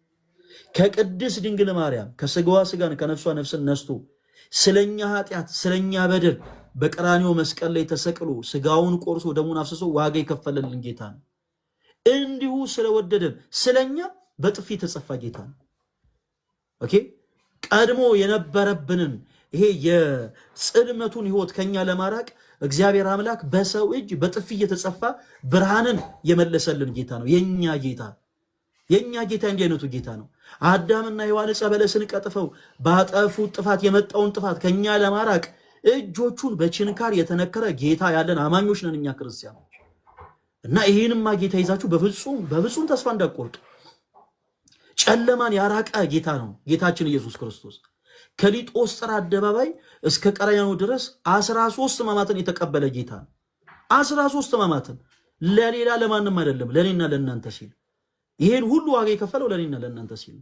A: ከቅድስት ድንግል ማርያም ከስጋዋ ስጋን ከነፍሷ ነፍስን ነስቶ ስለኛ ኃጢአት ስለኛ በደል በቀራንዮ መስቀል ላይ ተሰቅሎ ስጋውን ቆርሶ ደሙን አፍስሶ ዋጋ የከፈለልን ጌታ ነው። እንዲሁ ስለወደደን ስለኛ በጥፊ የተጸፋ ጌታ ነው። ኦኬ፣ ቀድሞ የነበረብንን ይሄ የጽልመቱን ህይወት ከኛ ለማራቅ እግዚአብሔር አምላክ በሰው እጅ በጥፊ የተጸፋ ብርሃንን የመለሰልን ጌታ ነው። የኛ ጌታ እንዲህ አይነቱ ጌታ ነው። አዳምና ሔዋን ዕፀ በለስን ቀጥፈው ባጠፉት ጥፋት የመጣውን ጥፋት ከኛ ለማራቅ እጆቹን በችንካር የተነከረ ጌታ ያለን አማኞች ነን እኛ ክርስቲያኖች። እና ይሄንማ ጌታ ይዛችሁ በፍጹም ተስፋ እንዳትቆርጡ። ጨለማን ያራቀ ጌታ ነው ጌታችን ኢየሱስ ክርስቶስ። ከሊጦስጥራ አደባባይ እስከ ቀራንዮ ድረስ 13 ሕማማትን የተቀበለ ጌታ ነው። 13 ሕማማትን ለሌላ ለማንም አይደለም፣ ለኔና ለእናንተ ሲል ይሄን ሁሉ ዋጋ የከፈለው ለኔና ለእናንተ ሲል።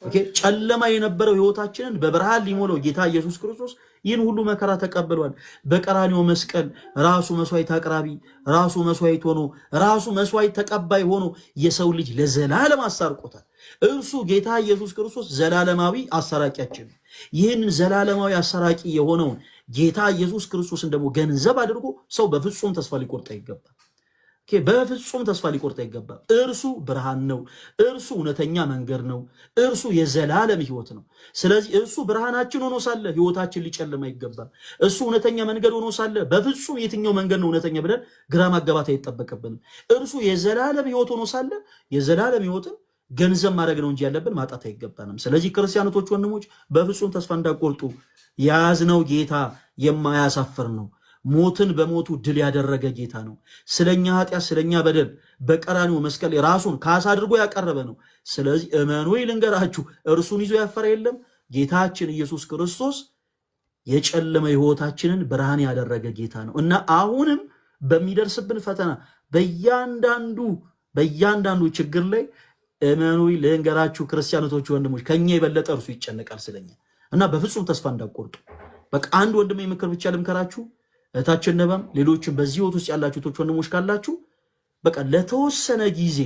A: ኦኬ፣ ጨለማ የነበረው ህይወታችንን በብርሃን ሊሞላው ጌታ ኢየሱስ ክርስቶስ ይህን ሁሉ መከራ ተቀብሏል። በቀራንዮ መስቀል ራሱ መስዋዕት አቅራቢ፣ ራሱ መስዋዕት ሆኖ ራሱ መስዋዕት ተቀባይ ሆኖ የሰው ልጅ ለዘላለም አሳርቆታል። እርሱ ጌታ ኢየሱስ ክርስቶስ ዘላለማዊ አሳራቂያችን። ይህንን ዘላለማዊ አሳራቂ የሆነውን ጌታ ኢየሱስ ክርስቶስን ደግሞ ገንዘብ አድርጎ ሰው በፍጹም ተስፋ ሊቆርጥ አይገባም። በፍጹም ተስፋ ሊቆርጥ አይገባም። እርሱ ብርሃን ነው። እርሱ እውነተኛ መንገድ ነው። እርሱ የዘላለም ህይወት ነው። ስለዚህ እርሱ ብርሃናችን ሆኖ ሳለ ህይወታችን ሊጨልም አይገባም። እሱ እውነተኛ መንገድ ሆኖ ሳለ በፍጹም የትኛው መንገድ ነው እውነተኛ ብለን ግራ ማጋባት አይጠበቅብንም። እርሱ የዘላለም ህይወት ሆኖ ሳለ የዘላለም ህይወትን ገንዘብ ማድረግ ነው እንጂ ያለብን ማጣት አይገባንም። ስለዚህ ክርስቲያኖች ወንድሞች በፍጹም ተስፋ እንዳትቆርጡ። የያዝነው ጌታ የማያሳፍር ነው። ሞትን በሞቱ ድል ያደረገ ጌታ ነው። ስለኛ ኃጢአት ስለኛ በደል በቀራንዮ መስቀል ራሱን ካሳ አድርጎ ያቀረበ ነው። ስለዚህ እመኑ ልንገራችሁ፣ እርሱን ይዞ ያፈረ የለም። ጌታችን ኢየሱስ ክርስቶስ የጨለመ ህይወታችንን ብርሃን ያደረገ ጌታ ነው እና አሁንም በሚደርስብን ፈተና በእያንዳንዱ ችግር ላይ እመኑ ልንገራችሁ ክርስቲያኖች ወንድሞች፣ ከኛ የበለጠ እርሱ ይጨነቃል ስለኛ እና በፍጹም ተስፋ እንዳትቆርጡ። በቃ አንድ ወንድሜ ምክር ብቻ ልምከራችሁ፣ እታችን ነባም ሌሎችም በዚህ ህይወት ውስጥ ያላችሁ ወንድሞች ካላችሁ በቃ ለተወሰነ ጊዜ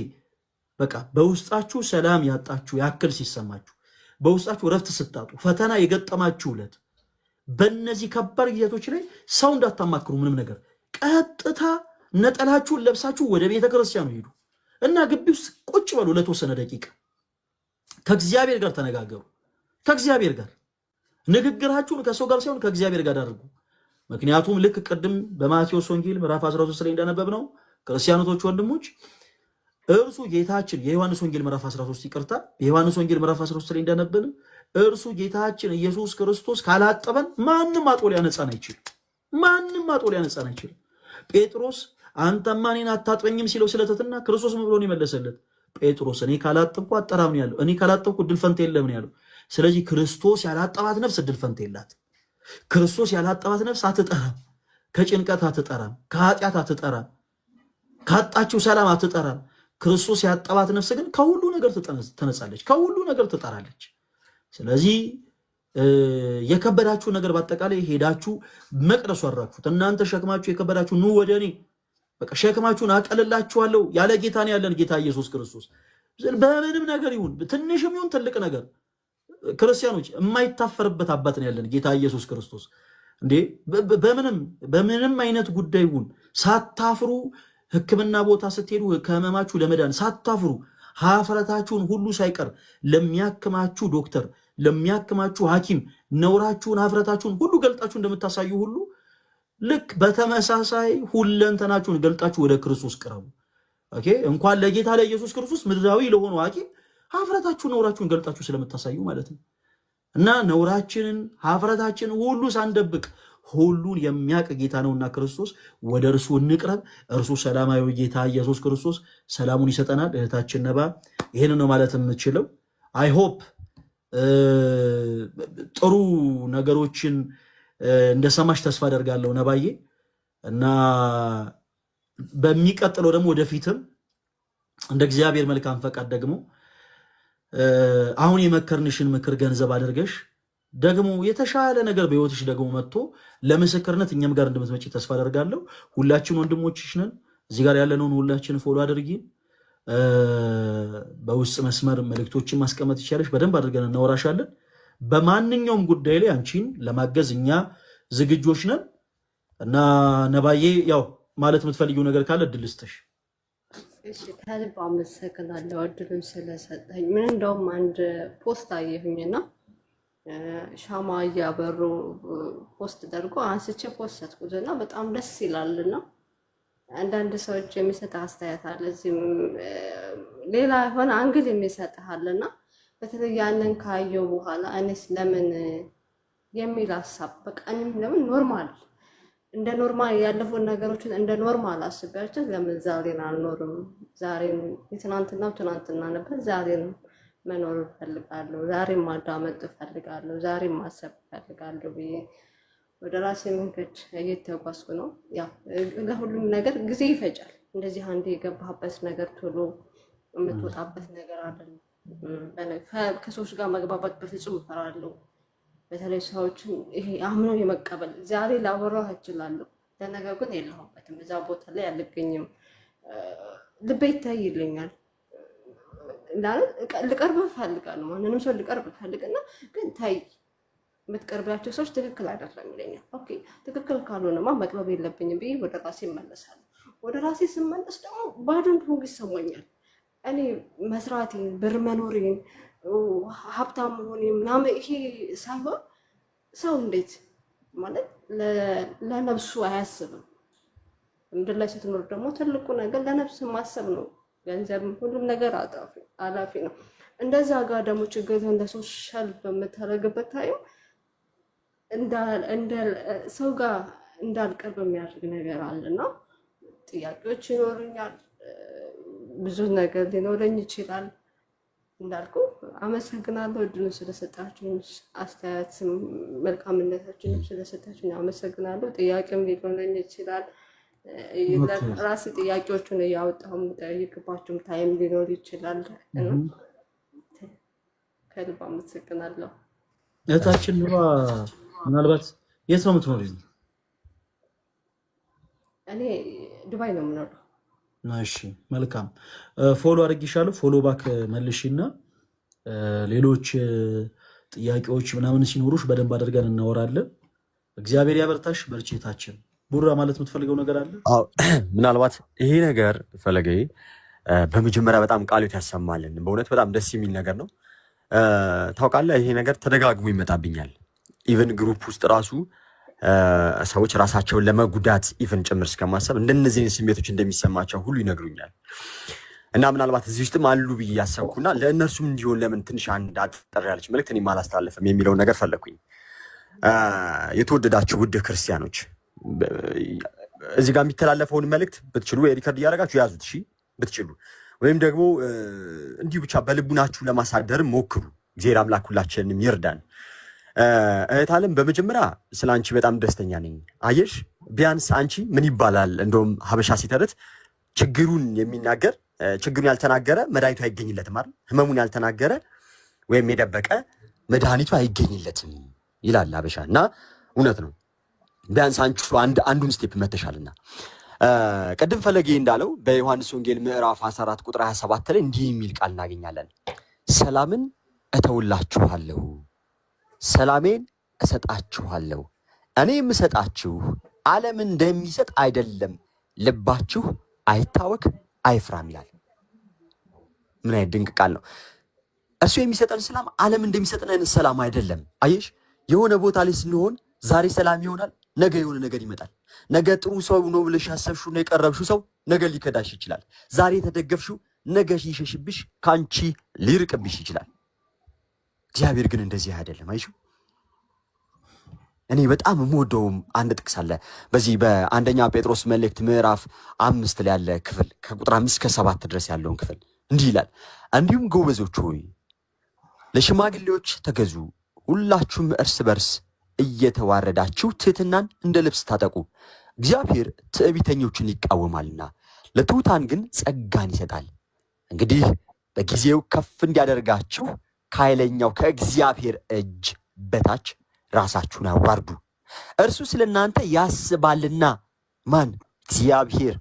A: በቃ በውስጣችሁ ሰላም ያጣችሁ ያክል ሲሰማችሁ በውስጣችሁ ረፍት ስታጡ ፈተና የገጠማችሁለት በእነዚህ ከባድ ጊዜያቶች ላይ ሰው እንዳታማክሩ ምንም ነገር ቀጥታ ነጠላችሁን ለብሳችሁ ወደ ቤተ ክርስቲያኑ ሄዱ እና ግቢ ውስጥ ቁጭ በሉ ለተወሰነ ደቂቃ ከእግዚአብሔር ጋር ተነጋገሩ ከእግዚአብሔር ጋር ንግግራችሁን ከሰው ጋር ሳይሆን ከእግዚአብሔር ጋር አድርጉ ምክንያቱም ልክ ቅድም በማቴዎስ ወንጌል ምዕራፍ 13 ላይ እንደነበብነው ክርስቲያኖች ወንድሞች እርሱ ጌታችን የዮሐንስ ወንጌል ምዕራፍ 13 ይቅርታ የዮሐንስ ወንጌል ምዕራፍ 13 ላይ እንደነበብን እርሱ ጌታችን ኢየሱስ ክርስቶስ ካላጠበን ማንንም አጥቦ ሊያነጻን አይችልም ጴጥሮስ አንተማ እኔን አታጥበኝም ሲለው ስለተትና ክርስቶስ ምን ብሎ ነው የመለሰለት ጴጥሮስ እኔ ካላጠብኩ አጠራም ነው ያለው እኔ ካላጠብኩ ድል ፈንታ የለም ነው ያለው ስለዚህ ክርስቶስ ያላጠባት ነፍስ ድል ፈንታ የላት ክርስቶስ ያላጠባት ነፍስ አትጠራም ከጭንቀት አትጠራም ከኃጢአት አትጠራም ካጣችው ሰላም አትጠራም ክርስቶስ ያጠባት ነፍስ ግን ከሁሉ ነገር ትነጻለች ከሁሉ ነገር ትጠራለች ስለዚህ የከበዳችሁ ነገር በአጠቃላይ ሄዳችሁ መቅደሱ አራግፉት እናንተ ሸክማችሁ የከበዳችሁ ኑ ወደኔ በቃ ሸክማችሁን አቀልላችኋለሁ ያለ ጌታ ነው ያለን ጌታ ኢየሱስ ክርስቶስ በምንም ነገር ይሁን ትንሽም ይሁን ትልቅ ነገር ክርስቲያኖች የማይታፈርበት አባት ነው ያለን ጌታ ኢየሱስ ክርስቶስ እንዴ በምንም አይነት ጉዳይ ይሁን ሳታፍሩ ሕክምና ቦታ ስትሄዱ ከህመማችሁ ለመዳን ሳታፍሩ ሀፍረታችሁን ሁሉ ሳይቀር ለሚያክማችሁ ዶክተር ለሚያክማችሁ ሐኪም ነውራችሁን ሀፍረታችሁን ሁሉ ገልጣችሁ እንደምታሳዩ ሁሉ ልክ በተመሳሳይ ሁለንተናችሁን ገልጣችሁ ወደ ክርስቶስ ቅረቡ ኦኬ እንኳን ለጌታ ለኢየሱስ ክርስቶስ ምድራዊ ለሆነው ሐኪም ሀፍረታችሁን ነውራችሁን ገልጣችሁ ስለምታሳዩ ማለት ነው እና ነውራችንን ሀፍረታችንን ሁሉ ሳንደብቅ ሁሉን የሚያቅ ጌታ ነውና ክርስቶስ ወደ እርሱ እንቅረብ እርሱ ሰላማዊ ጌታ ኢየሱስ ክርስቶስ ሰላሙን ይሰጠናል እህታችን ነባ ይሄን ነው ማለት የምችለው አይ ሆፕ ጥሩ ነገሮችን እንደሰማሽ ተስፋ አደርጋለሁ ነባዬ እና በሚቀጥለው ደግሞ ወደፊትም እንደ እግዚአብሔር መልካም ፈቃድ ደግሞ አሁን የመከርንሽን ምክር ገንዘብ አድርገሽ ደግሞ የተሻለ ነገር በህይወትሽ ደግሞ መጥቶ ለምስክርነት እኛም ጋር እንደምትመጪ ተስፋ አደርጋለሁ ሁላችን ወንድሞችሽ ነን እዚህ ጋር ያለነውን ሁላችን ፎሎ አድርጊን በውስጥ መስመር መልእክቶችን ማስቀመጥ ይችላልሽ በደንብ አድርገን እናወራሻለን በማንኛውም ጉዳይ ላይ አንቺን ለማገዝ እኛ ዝግጆች ነን እና ነባዬ ያው ማለት የምትፈልጊው ነገር ካለ እድል ልስጥሽ
B: እሺ ከልብ አመሰግናለሁ እድሉን ስለሰጠኝ ምን እንደውም አንድ ፖስት አየሁኝና ሻማ እያበሩ ፖስት ደርጎ አንስቼ ፖስት ሰጥኩትና በጣም ደስ ይላልና አንዳንድ ሰዎች የሚሰጥ አስተያየት አለ እዚህም ሌላ ሆነ አንግል የሚሰጥሃልና በተለይ ያንን ካየው በኋላ እኔስ ለምን የሚል ሐሳብ በቃ እኔም ለምን ኖርማል እንደ ኖርማል ያለፉን ነገሮችን እንደ ኖርማል አስቤያቸው ለምን ዛሬን አልኖርም ዛሬን ትናንትና ነበር ዛሬን መኖር ፈልጋለሁ ዛሬን ማዳመጥ ፈልጋለሁ ዛሬን ማሰብ ፈልጋለሁ ብዬ ወደ ራሴ መንገድ እየተጓዝኩ ነው ያው ለሁሉም ነገር ጊዜ ይፈጃል እንደዚህ አንዴ የገባህበት ነገር ቶሎ የምትወጣበት ነገር አይደለም ከሰዎች ጋር መግባባት በፍጹም እፈራለሁ በተለይ ሰዎችን ይሄ አምኖ የመቀበል ዛሬ ላወራህ እችላለሁ ለነገ ግን የለሁበትም እዛ ቦታ ላይ አልገኝም ልቤ ይታይልኛል ልቀርብ እፈልጋለሁ ማንንም ሰው ልቀርብ እፈልግና ግን ታይ የምትቀርባቸው ሰዎች ትክክል አይደለም ይለኛል ኦኬ ትክክል ካልሆነማ መቅረብ የለብኝም ብዬ ወደ ራሴ እመለሳለሁ ወደ ራሴ ስመለስ ደግሞ ባዶ እንደሆንኩ ይሰማኛል እኔ መስራቴን ብር መኖሬን ሀብታም መሆኔን ምናምን ይሄ ሳይሆን ሰው እንዴት ማለት ለነፍሱ አያስብም ምድር ላይ ስትኖር ደግሞ ትልቁ ነገር ለነፍስ ማሰብ ነው ገንዘብ ሁሉም ነገር አላፊ ነው እንደዛ ጋር ደግሞ ችግርን ለሶሻል በመታረግበት ታዩ እንደ ሰው ጋር እንዳልቀርብ የሚያደርግ ነገር አለና ጥያቄዎች ይኖሩኛል ብዙ ነገር ሊኖረኝ ይችላል እንዳልኩ አመሰግናለሁ እድሉን ስለሰጣችሁኝ አስተያየት መልካምነታችሁን ስለሰጣችሁኝ አመሰግናለሁ ጥያቄም ሊኖረኝ ይችላል ራስ ጥያቄዎችን ያወጣው ጠይቅባችሁም ታይም ሊኖር ይችላል ከልብ አመሰግናለሁ
A: እህታችን ኑራ ምናልባት የት ነው የምትኖሪው
B: እኔ ዱባይ ነው የምኖረው
A: እሺ መልካም ፎሎ አድርጊሻለሁ ፎሎ ባክ መልሽና ሌሎች ጥያቄዎች ምናምን ሲኖሩሽ በደንብ አድርገን እናወራለን። እግዚአብሔር ያበርታሽ፣ በርቼታችን። ቡራ ማለት የምትፈልገው ነገር አለ?
D: አዎ ምናልባት ይሄ ነገር ፈለገ በመጀመሪያ በጣም ቃሉት ያሰማልን። በእውነት በጣም ደስ የሚል ነገር ነው። ታውቃለህ ይሄ ነገር ተደጋግሞ ይመጣብኛል። ኢቨን ግሩፕ ውስጥ ራሱ ሰዎች ራሳቸውን ለመጉዳት ኢቨን ጭምር እስከማሰብ እንደነዚህ ስሜቶች እንደሚሰማቸው ሁሉ ይነግሩኛል። እና ምናልባት እዚህ ውስጥም አሉ ብዬ ያሰብኩና ለእነርሱም እንዲሆን ለምን ትንሽ አንድ አጠር ያለች መልእክት እኔም አላስተላለፍም የሚለውን ነገር ፈለግኩኝ። የተወደዳችሁ ውድ ክርስቲያኖች እዚህ ጋር የሚተላለፈውን መልእክት ብትችሉ ሪከርድ እያደረጋችሁ ያዙት። እሺ ብትችሉ ወይም ደግሞ እንዲሁ ብቻ በልቡናችሁ ለማሳደር ሞክሩ። እግዚአብሔር አምላክ ሁላችንንም ይርዳን። እህት ዓለም በመጀመሪያ ስለ አንቺ በጣም ደስተኛ ነኝ። አየሽ ቢያንስ አንቺ ምን ይባላል እንደውም ሀበሻ ሲተርት ችግሩን የሚናገር ችግሩን ያልተናገረ መድኃኒቱ አይገኝለትም አይደል? ህመሙን ያልተናገረ ወይም የደበቀ መድኃኒቱ አይገኝለትም ይላል ሀበሻ። እና እውነት ነው። ቢያንስ አንቺ አንዱን ስቴፕ መተሻልና ቅድም ፈለጌ እንዳለው በዮሐንስ ወንጌል ምዕራፍ 14 ቁጥር 27 ላይ እንዲህ የሚል ቃል እናገኛለን። ሰላምን እተውላችኋለሁ፣ ሰላሜን እሰጣችኋለሁ። እኔ የምሰጣችሁ ዓለም እንደሚሰጥ አይደለም፣ ልባችሁ አይታወክ አይፍራም ይላል። ምን አይነት ድንቅ ቃል ነው! እርሱ የሚሰጠን ሰላም ዓለም እንደሚሰጠን አይነት ሰላም አይደለም። አየሽ የሆነ ቦታ ላይ ስንሆን ዛሬ ሰላም ይሆናል፣ ነገ የሆነ ነገር ይመጣል። ነገ ጥሩ ሰው ነው ብለሽ ያሰብሽውና የቀረብሽው ሰው ነገ ሊከዳሽ ይችላል። ዛሬ የተደገፍሽው ነገ ሊሸሽብሽ ካንቺ ሊርቅብሽ ይችላል። እግዚአብሔር ግን እንደዚህ አይደለም። አይሹ እኔ በጣም የምወደውም አንድ ጥቅስ አለ በዚህ በአንደኛ ጴጥሮስ መልእክት ምዕራፍ 5 ላይ ያለ ክፍል ከቁጥር 5 እስከ 7 ድረስ ያለውን ክፍል እንዲህ ይላል። እንዲሁም ጎበዞች ሆይ ለሽማግሌዎች ተገዙ፣ ሁላችሁም እርስ በርስ እየተዋረዳችሁ ትህትናን እንደ ልብስ ታጠቁ። እግዚአብሔር ትዕቢተኞችን ይቃወማልና ለትሑታን ግን ጸጋን ይሰጣል። እንግዲህ በጊዜው ከፍ እንዲያደርጋችሁ ከኃይለኛው ከእግዚአብሔር እጅ በታች ራሳችሁን አዋርዱ። እርሱ ስለ እናንተ ያስባልና። ማን? እግዚአብሔር።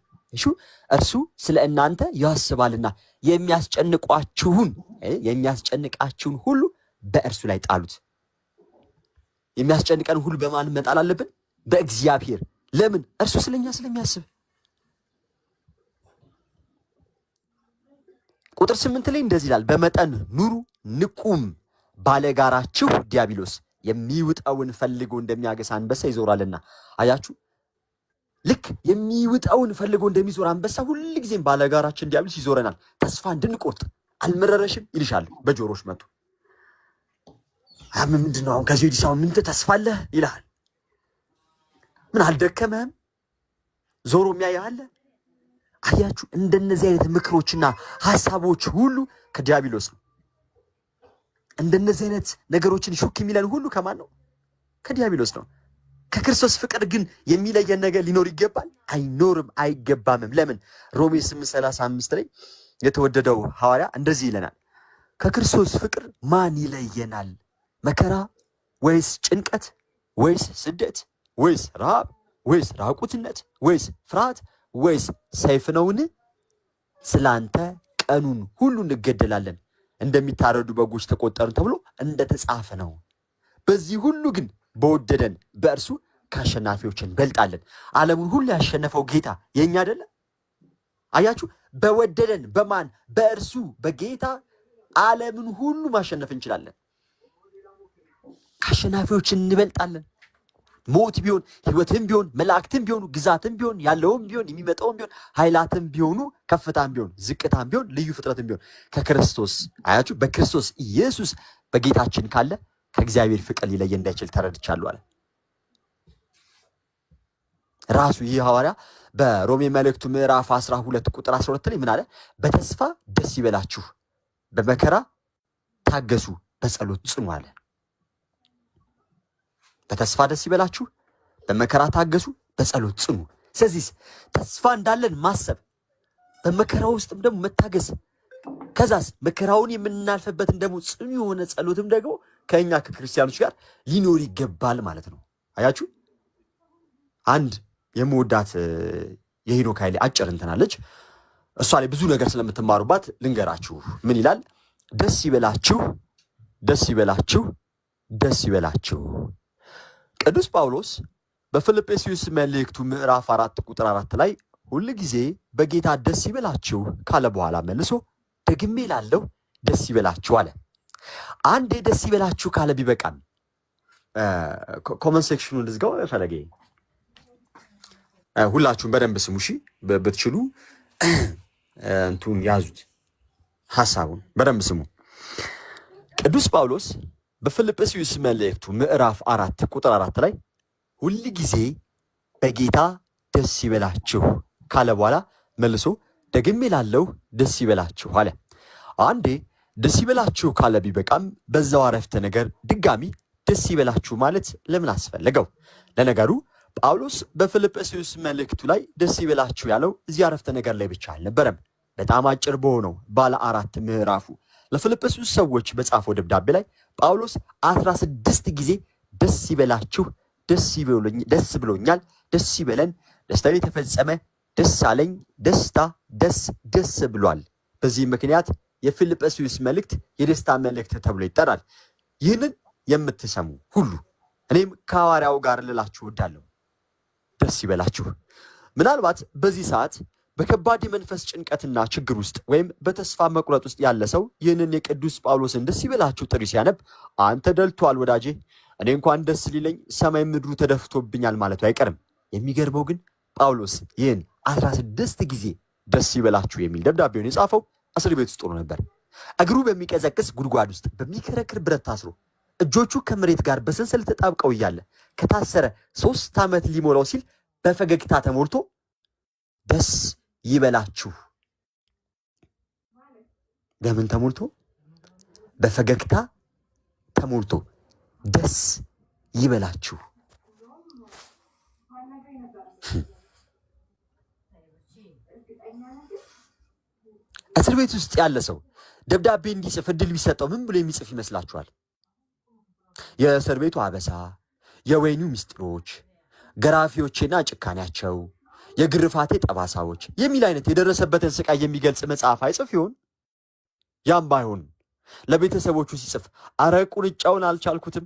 D: እርሱ ስለ እናንተ ያስባልና የሚያስጨንቃችሁን ሁሉ በእርሱ ላይ ጣሉት። የሚያስጨንቀን ሁሉ በማን መጣል አለብን? በእግዚአብሔር። ለምን? እርሱ ስለኛ ስለሚያስብ። ቁጥር 8 ላይ እንደዚህ ይላል፣ በመጠን ኑሩ ንቁም፣ ባለጋራችሁ ዲያብሎስ የሚውጠውን ፈልጎ እንደሚያገሳ አንበሳ ይዞራልና። አያችሁ ልክ የሚውጠውን ፈልጎ እንደሚዞር አንበሳ ሁልጊዜም ባለጋራችን ዲያብሎስ ይዞረናል። ተስፋ እንድንቆርጥ አልመረረሽም ይልሻል በጆሮሽ መጡ። ምንድነው አሁን ከዚህ ዲሳው ምን ተስፋለህ ይልሃል። ምን አልደከመህም? ዞሮ የሚያያለ። አያችሁ እንደነዚህ አይነት ምክሮችና ሐሳቦች ሁሉ ከዲያብሎስ ነው። እንደነዚህ አይነት ነገሮችን ሹክ የሚለን ሁሉ ከማን ነው? ከዲያብሎስ ነው። ከክርስቶስ ፍቅር ግን የሚለየን ነገር ሊኖር ይገባል? አይኖርም፣ አይገባምም። ለምን? ሮሜ 8:35 ላይ የተወደደው ሐዋርያ እንደዚህ ይለናል፣ ከክርስቶስ ፍቅር ማን ይለየናል? መከራ ወይስ ጭንቀት ወይስ ስደት ወይስ ረሃብ ወይስ ራቁትነት ወይስ ፍርሃት ወይስ ሰይፍ ነውን? ስላንተ ቀኑን ሁሉ እንገደላለን፣ እንደሚታረዱ በጎች ተቆጠርን ተብሎ እንደተጻፈ ነው። በዚህ ሁሉ ግን በወደደን በእርሱ ከአሸናፊዎች እንበልጣለን። ዓለሙን ሁሉ ያሸነፈው ጌታ የኛ አይደለ? አያችሁ በወደደን በማን? በእርሱ በጌታ ዓለምን ሁሉ ማሸነፍ እንችላለን። ከአሸናፊዎች እንበልጣለን። ሞት ቢሆን ህይወትም ቢሆን መላእክትም ቢሆኑ ግዛትም ቢሆን ያለውም ቢሆን የሚመጣውም ቢሆን ኃይላትም ቢሆኑ ከፍታም ቢሆን ዝቅታም ቢሆን ልዩ ፍጥረትም ቢሆን ከክርስቶስ አያችሁ በክርስቶስ ኢየሱስ በጌታችን ካለ ከእግዚአብሔር ፍቅር ሊለየ እንዳይችል ተረድቻለሁ አለ። ራሱ ይህ ሐዋርያ በሮሜ መልእክቱ ምዕራፍ 12 ቁጥር 12 ላይ ምን አለ? በተስፋ ደስ ይበላችሁ፣ በመከራ ታገሱ፣ በጸሎት ጽኑ አለ። በተስፋ ደስ ይበላችሁ፣ በመከራ ታገሱ፣ በጸሎት ጽኑ። ስለዚህ ተስፋ እንዳለን ማሰብ፣ በመከራ ውስጥም ደግሞ መታገስ፣ ከዛስ መከራውን የምናልፈበትን ደግሞ ጽኑ የሆነ ጸሎትም ደግሞ ከኛ ከክርስቲያኖች ጋር ሊኖር ይገባል ማለት ነው። አያችሁ አንድ የምወዳት የሄኖክ ኃይሌ አጭር እንትናለች። እሷ ላይ ብዙ ነገር ስለምትማሩባት ልንገራችሁ። ምን ይላል? ደስ ይበላችሁ፣ ደስ ይበላችሁ፣ ደስ ይበላችሁ። ቅዱስ ጳውሎስ በፊልጵስዩስ መልእክቱ ምዕራፍ 4 ቁጥር 4 ላይ ሁል ጊዜ በጌታ ደስ ይበላችሁ ካለ በኋላ መልሶ ደግሜ ላለው ደስ ይበላችሁ አለ። አንዴ ደስ ይበላችሁ ካለ ቢበቃም ኮመንት ሴክሽኑን ልዝጋው ፈለጌ ሁላችሁም በደንብ ስሙ እሺ። ብትችሉ እንቱን ያዙት፣ ሐሳቡን በደንብ ስሙ። ቅዱስ ጳውሎስ በፊልጵስዩስ መልእክቱ ምዕራፍ 4 ቁጥር 4 ላይ ሁል ጊዜ በጌታ ደስ ይበላችሁ ካለ በኋላ መልሶ ደግሜ ላለው ደስ ይበላችሁ አለ። አንዴ ደስ ይበላችሁ ካለ ቢበቃም በዛው አረፍተ ነገር ድጋሚ ደስ ይበላችሁ ማለት ለምን አስፈለገው? ለነገሩ ጳውሎስ በፊልጵስዩስ መልእክቱ ላይ ደስ ይበላችሁ ያለው እዚህ አረፍተ ነገር ላይ ብቻ አልነበረም። በጣም አጭር በሆነው ባለ 4 ምዕራፉ ለፊልጵስዩስ ሰዎች በጻፈው ደብዳቤ ላይ ጳውሎስ 16 ጊዜ ደስ ይበላችሁ፣ ደስ ብሎኛል፣ ደስ ይበለን፣ ደስታዬ ተፈጸመ፣ ደስ አለኝ፣ ደስታ፣ ደስ ብሏል። በዚህ ምክንያት የፊልጵስዩስ መልእክት የደስታ መልእክት ተብሎ ይጠራል። ይህንን የምትሰሙ ሁሉ እኔም ከሐዋርያው ጋር ልላችሁ እወዳለሁ፣ ደስ ይበላችሁ። ምናልባት በዚህ ሰዓት በከባድ የመንፈስ ጭንቀትና ችግር ውስጥ ወይም በተስፋ መቁረጥ ውስጥ ያለ ሰው ይህንን የቅዱስ ጳውሎስን ደስ ይበላችሁ ጥሪ ሲያነብ አንተ ደልቷል ወዳጄ፣ እኔ እንኳን ደስ ሊለኝ ሰማይ ምድሩ ተደፍቶብኛል ማለቱ አይቀርም። የሚገርመው ግን ጳውሎስ ይህን 16 ጊዜ ደስ ይበላችሁ የሚል ደብዳቤውን የጻፈው እስር ቤት ውስጥ ሆኖ ነበር። እግሩ በሚቀዘቅዝ ጉድጓድ ውስጥ በሚከረክር ብረት ታስሮ እጆቹ ከመሬት ጋር በሰንሰለት ተጣብቀው እያለ ከታሰረ 3 ዓመት ሊሞላው ሲል በፈገግታ ተሞልቶ ደስ ይበላችሁ። በምን ተሞልቶ? በፈገግታ ተሞልቶ ደስ ይበላችሁ። እስር ቤት ውስጥ ያለ ሰው ደብዳቤ እንዲጽፍ እድል ቢሰጠው ምን ብሎ የሚጽፍ ይመስላችኋል? የእስር ቤቱ አበሳ፣ የወይኑ ምስጢሮች፣ ገራፊዎችና ጭካኔያቸው፣ የግርፋቴ ጠባሳዎች የሚል አይነት የደረሰበትን ስቃይ የሚገልጽ መጽሐፍ አይጽፍ ይሆን? ያም ባይሆን ለቤተሰቦቹ ሲጽፍ አረ ቁንጫውን አልቻልኩትም፣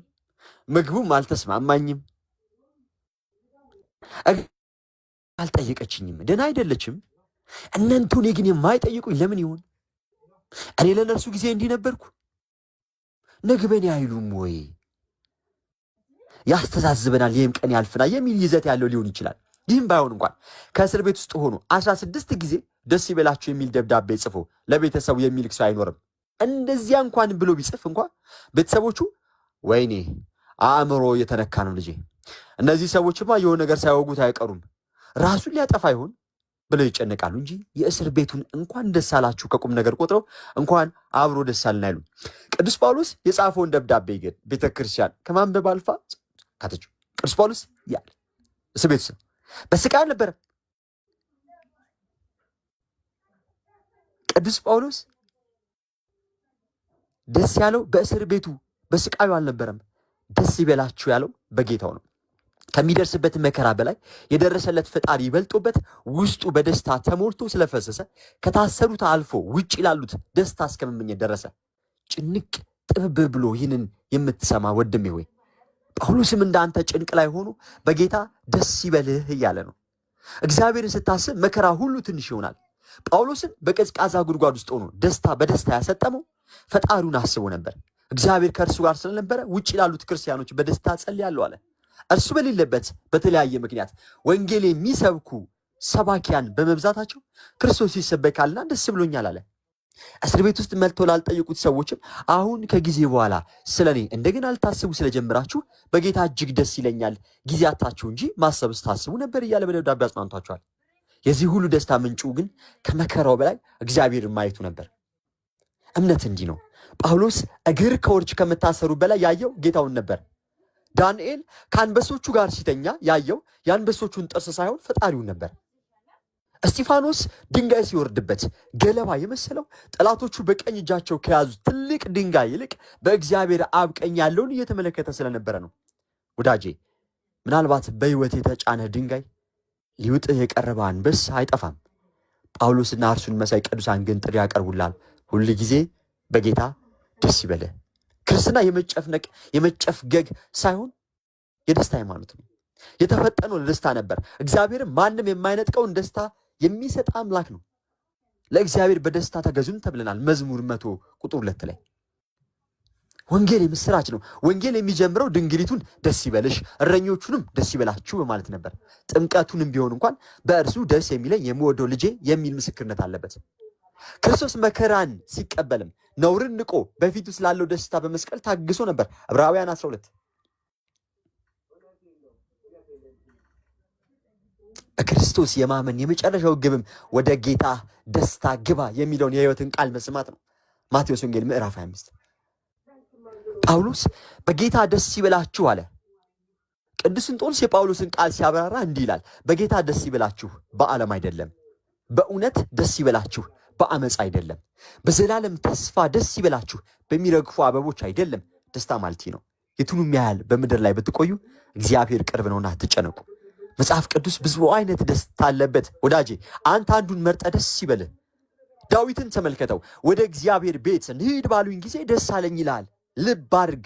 D: ምግቡም አልተስማማኝም፣ አልጠየቀችኝም፣ ደህና አይደለችም፣ እነንቱ እኔ ግን የማይጠይቁኝ ለምን ይሆን? እኔ ለነርሱ ጊዜ እንዲህ ነበርኩ፣ ነግበኔ አይሉም ወይ? ያስተዛዝበናል፣ ይህም ቀን ያልፍናል የሚል ይዘት ያለው ሊሆን ይችላል። ይህም ባይሆን እንኳን ከእስር ቤት ውስጥ ሆኖ 16 ጊዜ ደስ ይበላችሁ የሚል ደብዳቤ ጽፎ ለቤተሰቡ የሚልክ ሰው አይኖርም። እንደዚያ እንኳን ብሎ ቢጽፍ እንኳን ቤተሰቦቹ ወይኔ አእምሮ የተነካ ነው ልጄ፣ እነዚህ ሰዎችማ የሆነ ነገር ሳይወጉት አይቀሩም፣ ራሱን ሊያጠፋ ይሆን ብለው ይጨነቃሉ እንጂ የእስር ቤቱን እንኳን ደስ አላችሁ ከቁም ነገር ቆጥረው እንኳን አብሮ ደስ አልን አይሉ። ቅዱስ ጳውሎስ የጻፈውን ደብዳቤ ግን ቤተክርስቲያን ከማንበብ አልፋ ካተችው። ቅዱስ ጳውሎስ ያለ እስር ቤት ውስጥ በስቃይ አልነበረም። ቅዱስ ጳውሎስ ደስ ያለው በእስር ቤቱ በስቃዩ አልነበረም። ደስ ይበላችሁ ያለው በጌታው ነው። ከሚደርስበት መከራ በላይ የደረሰለት ፈጣሪ ይበልጦበት ውስጡ በደስታ ተሞልቶ ስለፈሰሰ ከታሰሩት አልፎ ውጭ ላሉት ደስታ እስከመመኘት ደረሰ። ጭንቅ ጥብብ ብሎ ይህንን የምትሰማ ወንድሜ ሆይ ጳውሎስም እንዳንተ ጭንቅ ላይ ሆኖ በጌታ ደስ ይበልህ እያለ ነው። እግዚአብሔርን ስታስብ መከራ ሁሉ ትንሽ ይሆናል። ጳውሎስን በቀዝቃዛ ጉድጓድ ውስጥ ሆኖ ደስታ በደስታ ያሰጠመው ፈጣሪውን አስቦ ነበር። እግዚአብሔር ከእርሱ ጋር ስለነበረ ውጭ ላሉት ክርስቲያኖች በደስታ ጸልያለሁ አለ። እርሱ በሌለበት በተለያየ ምክንያት ወንጌል የሚሰብኩ ሰባኪያን በመብዛታቸው ክርስቶስ ይሰበካልና ደስ ብሎኛል አለ። እስር ቤት ውስጥ መልተው ላልጠየቁት ሰዎችም አሁን ከጊዜ በኋላ ስለኔ እንደገና ልታስቡ ስለጀመራችሁ በጌታ እጅግ ደስ ይለኛል፣ ጊዜ አታችሁ እንጂ ማሰብ ስታስቡ ነበር እያለ በደብዳቤ አጽናንቷቸዋል። የዚህ ሁሉ ደስታ ምንጩ ግን ከመከራው በላይ እግዚአብሔርን ማየቱ ነበር። እምነት እንዲህ ነው። ጳውሎስ እግር ከወርች ከምታሰሩ በላይ ያየው ጌታውን ነበር። ዳንኤል ከአንበሶቹ ጋር ሲተኛ ያየው የአንበሶቹን ጥርስ ሳይሆን ፈጣሪውን ነበር። እስጢፋኖስ ድንጋይ ሲወርድበት ገለባ የመሰለው ጠላቶቹ በቀኝ እጃቸው ከያዙት ትልቅ ድንጋይ ይልቅ በእግዚአብሔር አብ ቀኝ ያለውን እየተመለከተ ስለነበረ ነው። ወዳጄ ምናልባት በሕይወት የተጫነ ድንጋይ ሊውጥህ የቀረበ አንበሳ አይጠፋም። ጳውሎስና እርሱን መሳይ ቅዱሳን ግን ጥሪ ያቀርቡላል። ሁል ጊዜ በጌታ ደስ ይበልህ። ክርስትና የመጨፍገግ ሳይሆን የደስታ ሃይማኖት ነው። የተፈጠነው ለደስታ ነበር። እግዚአብሔርም ማንም የማይነጥቀውን ደስታ የሚሰጥ አምላክ ነው። ለእግዚአብሔር በደስታ ተገዙን ተብለናል። መዝሙር 100 ቁጥር 2 ላይ ወንጌል የምስራች ነው። ወንጌል የሚጀምረው ድንግሊቱን ደስ ይበልሽ እረኞቹንም ደስ ይበላችሁ በማለት ነበር። ጥምቀቱንም ቢሆን እንኳን በእርሱ ደስ የሚለኝ የምወደው ልጄ የሚል ምስክርነት አለበት። ክርስቶስ መከራን ሲቀበልም ነውርን ንቆ በፊቱ ስላለው ደስታ በመስቀል ታግሶ ነበር። ዕብራውያን 12 በክርስቶስ የማመን የመጨረሻው ግብም ወደ ጌታ ደስታ ግባ የሚለውን የሕይወትን ቃል መስማት ነው። ማቴዎስ ወንጌል ምዕራፍ 25 ጳውሎስ በጌታ ደስ ይበላችሁ አለ። ቅዱስ እንጦንስ የጳውሎስን ቃል ሲያብራራ እንዲህ ይላል፣ በጌታ ደስ ይበላችሁ በዓለም አይደለም፣ በእውነት ደስ ይበላችሁ በአመፅ አይደለም፣ በዘላለም ተስፋ ደስ ይበላችሁ በሚረግፉ አበቦች አይደለም። ደስታ ማለት ነው። የቱንም ያህል በምድር ላይ ብትቆዩ እግዚአብሔር ቅርብ ነውና አትጨነቁ። መጽሐፍ ቅዱስ ብዙ አይነት ደስታ አለበት። ወዳጄ አንተ አንዱን መርጠ ደስ ይበልህ። ዳዊትን ተመልከተው። ወደ እግዚአብሔር ቤት እንሂድ ባሉኝ ጊዜ ደስ አለኝ ይላል። ልብ አድርግ።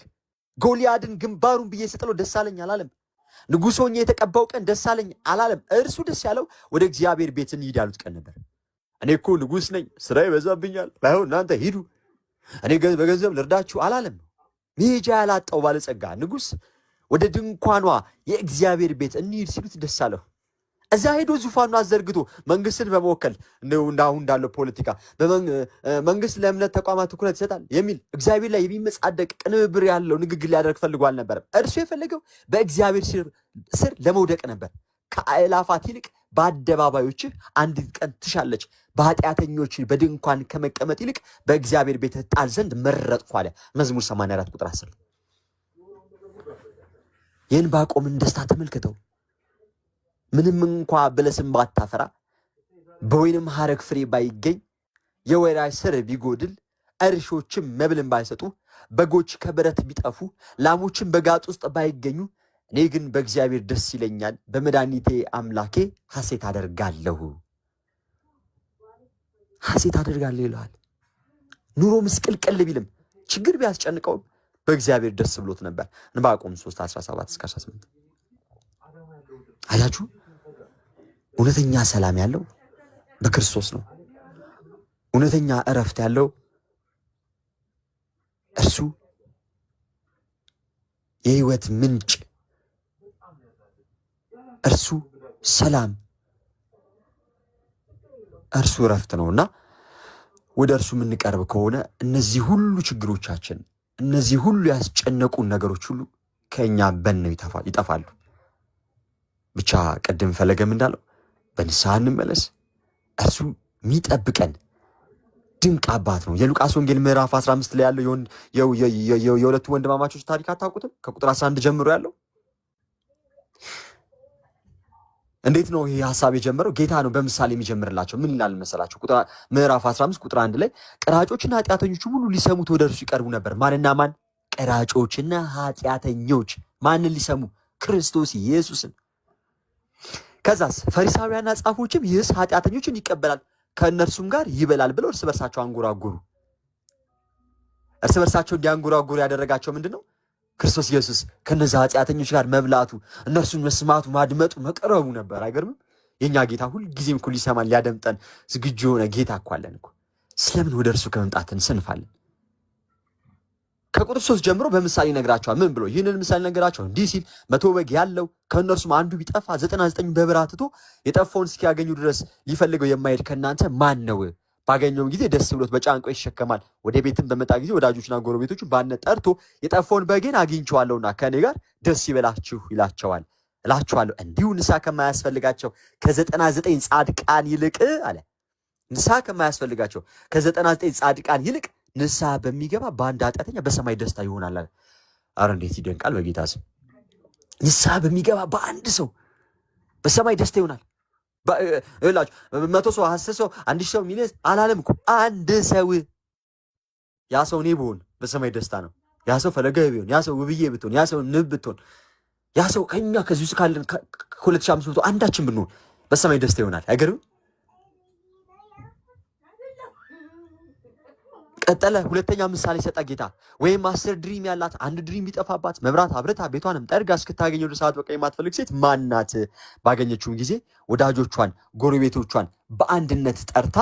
D: ጎልያድን ግንባሩን ብዬ ስጥለው ደስ አለኝ አላለም። ንጉሥ ሆኜ የተቀባው ቀን ደስ አለኝ አላለም። እርሱ ደስ ያለው ወደ እግዚአብሔር ቤት እንሂድ ያሉት ቀን ነበር። እኔ እኮ ንጉሥ ነኝ፣ ስራ ይበዛብኛል፣ ባይሆን እናንተ ሂዱ፣ እኔ በገንዘብ ልርዳችሁ አላለም። መሄጃ ያላጣው ባለጸጋ ንጉሥ ወደ ድንኳኗ የእግዚአብሔር ቤት እንሂድ ሲሉት ደስ አለው። እዛ ሄዶ ዙፋኑ አዘርግቶ መንግስትን በመወከል እንዳሁን እንዳለው ፖለቲካ መንግስት ለእምነት ተቋማት ትኩረት ይሰጣል የሚል እግዚአብሔር ላይ የሚመጻደቅ ቅንብር ያለው ንግግር ሊያደርግ ፈልጎ አልነበረም። እርሱ የፈለገው በእግዚአብሔር ስር ለመውደቅ ነበር። ከአእላፋት ይልቅ በአደባባዮች አንዲት ቀን ትሻለች፣ በኃጢአተኞች በድንኳን ከመቀመጥ ይልቅ በእግዚአብሔር ቤት ጣል ዘንድ መረጥኩ አለ። መዝሙር 84 ቁጥር 10 የዕንባቆምን ደስታ ተመልክተው። ምንም እንኳ በለስም ባታፈራ በወይንም ሐረግ ፍሬ ባይገኝ የወይራ ስር ቢጎድል እርሾችም መብልን ባይሰጡ በጎች ከበረት ቢጠፉ ላሞችም በጋጥ ውስጥ ባይገኙ እኔ ግን በእግዚአብሔር ደስ ይለኛል፣ በመድኃኒቴ አምላኬ ሐሴት አደርጋለሁ። ሐሴት አደርጋለሁ ይለዋል። ኑሮ ምስቅልቅል ቢልም ችግር ቢያስጨንቀውም በእግዚአብሔር ደስ ብሎት ነበር። ዕንባቆም 3:17-18 አያችሁ። እውነተኛ ሰላም ያለው በክርስቶስ ነው። እውነተኛ እረፍት ያለው እርሱ የሕይወት ምንጭ፣ እርሱ ሰላም፣ እርሱ እረፍት ነውና ወደ እርሱ የምንቀርብ ከሆነ እነዚህ ሁሉ ችግሮቻችን፣ እነዚህ ሁሉ ያስጨነቁን ነገሮች ሁሉ ከኛ በነው ይጠፋሉ። ብቻ ቀደም ፈለገም እንዳለው በንስሐ እንመለስ። እርሱ የሚጠብቀን ድንቅ አባት ነው። የሉቃስ ወንጌል ምዕራፍ 15 ላይ ያለው የሁለቱ ወንድማማቾች ታሪክ አታውቁትም? ከቁጥር 11 ጀምሮ ያለው እንዴት ነው ይሄ ሐሳብ የጀመረው? ጌታ ነው በምሳሌ የሚጀምርላቸው። ምን ይላል መሰላችሁ? ምዕራፍ 15 ቁጥር 1 ላይ ቀራጮችና ኃጢአተኞች ሁሉ ሊሰሙት ወደ እርሱ ይቀርቡ ነበር። ማንና ማን? ቀራጮችና ኃጢአተኞች። ማንን ሊሰሙ? ክርስቶስ ኢየሱስን። ከዛስ ፈሪሳውያንና ጻፎችም ይህስ ኃጢአተኞችን ይቀበላል ከእነርሱም ጋር ይበላል ብለው እርስ በርሳቸው አንጎራጎሩ። እርስ በርሳቸው እንዲያንጎራጎሩ ያደረጋቸው ምንድን ነው? ክርስቶስ ኢየሱስ ከነዛ ኃጢአተኞች ጋር መብላቱ፣ እነርሱን መስማቱ፣ ማድመጡ፣ መቅረቡ ነበር። አይገርምም? የኛ ጌታ ሁልጊዜም እኮ ሊሰማን ሊያደምጠን ዝግጁ የሆነ ጌታ እኮ አለን እኮ። ስለምን ወደ እርሱ ከመምጣት እንሰንፋለን? ከቁጥር 3 ጀምሮ በምሳሌ ነግራቸዋል። ምን ብሎ? ይህንን ምሳሌ ነገራቸው እንዲህ ሲል 100 በግ ያለው ከእነርሱም አንዱ ቢጠፋ 99 በበረሃ ትቶ የጠፋውን እስኪያገኙ ድረስ ሊፈልገው የማይሄድ ከእናንተ ማን ነው? ባገኘውም ጊዜ ደስ ብሎት በጫንቃው ይሸከማል። ወደ ቤትም በመጣ ጊዜ ወዳጆችና ጎረቤቶቹ ባነት ጠርቶ የጠፋውን በጌን አግኝቼዋለሁና ከእኔ ጋር ደስ ይበላችሁ ይላቸዋል። እላችኋለሁ እንዲሁ ንስሐ ከማያስፈልጋቸው ከ99 ጻድቃን ይልቅ አለ። ንስሐ ከማያስፈልጋቸው ከ99 ጻድቃን ይልቅ ንስሐ በሚገባ በአንድ ኃጢአተኛ በሰማይ ደስታ ይሆናል አለ። አረ እንዴት ይደንቃል! በጌታ ስም ንስሐ በሚገባ በአንድ ሰው በሰማይ ደስታ ይሆናል። እላችሁ 100 ሰው 10 ሰው 1000 ሰው ሚሊዮን አላለም እኮ አንድ ሰው። ያ ሰው እኔ ብሆን በሰማይ ደስታ ነው። ያ ሰው ፈለገ ቢሆን፣ ያ ሰው ውብዬ ብትሆን፣ ያ ሰው ንብ ብትሆን፣ ያ ሰው ከኛ ከዚህ ውስጥ ካለን 2500 አንዳችን ብንሆን በሰማይ ደስታ ይሆናል። አይገርም? ቀጠለ። ሁለተኛ ምሳሌ ሰጠ ጌታ። ወይም 10 ድሪም ያላት አንድ ድሪም ቢጠፋባት መብራት አብርታ ቤቷንም ጠርጋ እስክታገኘው ሰዓት በቃ የማትፈልግ ሴት ማናት? ባገኘችውም ጊዜ ወዳጆቿን ጎረቤቶቿን በአንድነት ጠርታ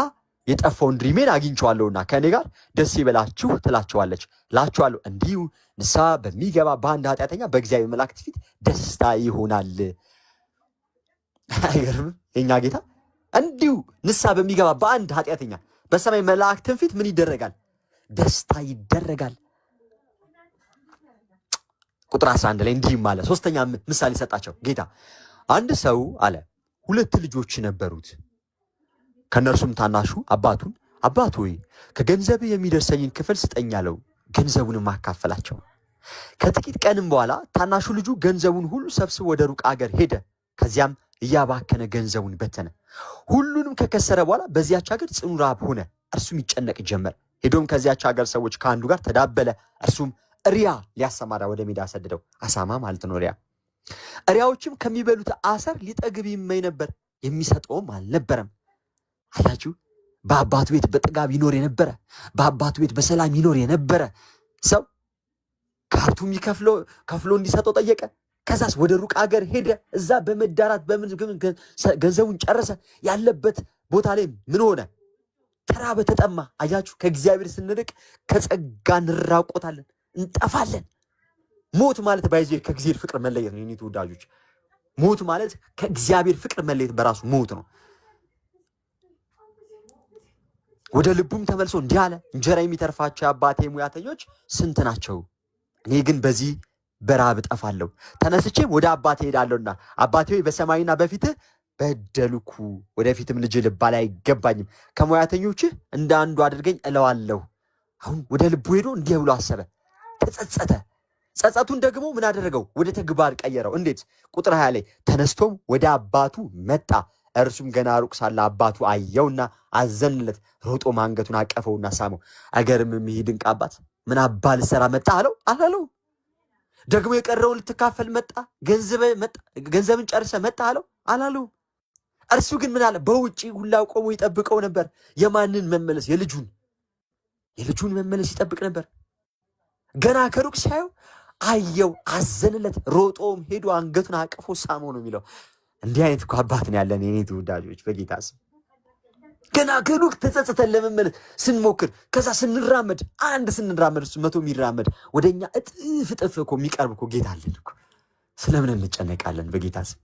D: የጠፋውን ድሪሜን አግኝቼዋለሁና ከእኔ ጋር ደስ ይበላችሁ ትላቸዋለች። እላችኋለሁ እንዲሁ ንስሐ በሚገባ በአንድ ኃጢአተኛ በእግዚአብሔር መላእክት ፊት ደስታ ይሆናል። አይገርምም? የኛ ጌታ እንዲሁ ንስሐ በሚገባ በአንድ ኃጢአተኛ በሰማይ መላእክትን ፊት ምን ይደረጋል? ደስታ ይደረጋል። ቁጥር 11 ላይ እንዲህም አለ። ሶስተኛ ምሳሌ ሰጣቸው ጌታ። አንድ ሰው አለ 2 ልጆች ነበሩት። ከነርሱም ታናሹ አባቱን አባት ሆይ ከገንዘብ የሚደርሰኝን ክፍል ስጠኝ አለው። ገንዘቡንም አካፈላቸው። ከጥቂት ቀንም በኋላ ታናሹ ልጁ ገንዘቡን ሁሉ ሰብስቦ ወደ ሩቅ አገር ሄደ። ከዚያም እያባከነ ገንዘቡን በተነ። ሁሉንም ከከሰረ በኋላ በዚያች ሀገር ጽኑ ረሃብ ሆነ። እርሱም ይጨነቅ ጀመር። ሄዶም ከዚያች ሀገር ሰዎች ከአንዱ ጋር ተዳበለ። እርሱም እሪያ ሊያሰማራ ወደ ሜዳ ሰደደው። አሳማ ማለት ነው እሪያ። እሪያዎችም ከሚበሉት አሰር ሊጠግብ ይመኝ ነበር፣ የሚሰጠውም አልነበረም። አያችሁ፣ በአባቱ ቤት በጥጋብ ይኖር የነበረ በአባቱ ቤት በሰላም ይኖር የነበረ ሰው ከሀብቱም ከፍሎ እንዲሰጠው ጠየቀ። ከዛስ ወደ ሩቅ አገር ሄደ። እዛ በመዳራት ገንዘቡን ጨረሰ። ያለበት ቦታ ላይ ምን ሆነ? ተራበ፣ ተጠማ። አያችሁ፣ ከእግዚአብሔር ስንርቅ ከጸጋ እንራቆታለን፣ እንጠፋለን። ሞት ማለት ባይዜ ከእግዚአብሔር ፍቅር መለየት ነው። የኔ ተወዳጆች፣ ሞት ማለት ከእግዚአብሔር ፍቅር መለየት በራሱ ሞት ነው። ወደ ልቡም ተመልሶ እንዲህ አለ፣ እንጀራ የሚተርፋቸው የአባቴ ሙያተኞች ስንት ናቸው? እኔ ግን በዚህ በረሃብ እጠፋለሁ። ተነስቼም ወደ አባቴ ሄዳለሁና አባቴ ሆይ በሰማይና በፊትህ በደልኩ፣ ወደፊትም ልጅ ልባል አይገባኝም። ከሙያተኞችህ እንደ አንዱ አድርገኝ እለዋለሁ። አሁን ወደ ልቡ ሄዶ እንዲህ ብሎ አሰበ፣ ተጸጸተ። ጸጸቱን ደግሞ ምን አደረገው? ወደ ተግባር ቀየረው። እንዴት? ቁጥር 20 ላይ ተነስቶም ወደ አባቱ መጣ። እርሱም ገና ሩቅ ሳለ አባቱ አየውና አዘንለት። ሮጦም አንገቱን አቀፈውና ሳመው። አገርም የሚሄድን አባት ምን አባ ልሰራ መጣ አለው? አላለው። ደግሞ የቀረውን ልትካፈል መጣ? ገንዘብን ጨርሰ መጣ አለው? አላለው። እርሱ ግን ምን አለ? በውጪ ሁላ ቆሞ ይጠብቀው ነበር። የማንን መመለስ? የልጁን መመለስ ይጠብቅ ነበር። ገና ከሩቅ ሲያየው አየው፣ አዘንለት። ሮጦም ሄዶ አንገቱን አቅፎ ሳመው ነው የሚለው። እንዲህ አይነት እኮ አባት ነው ያለን የኔ ተወዳጆች በጌታ ስም። ገና ከሩቅ ተጸጽተን ለመመለስ ስንሞክር፣ ከዛ ስንራመድ እሱ 100 የሚራመድ ወደኛ እጥፍ እኮ የሚቀርብ እኮ ጌታ አለን እኮ። ስለምን እንጨነቃለን? በጌታ ስም።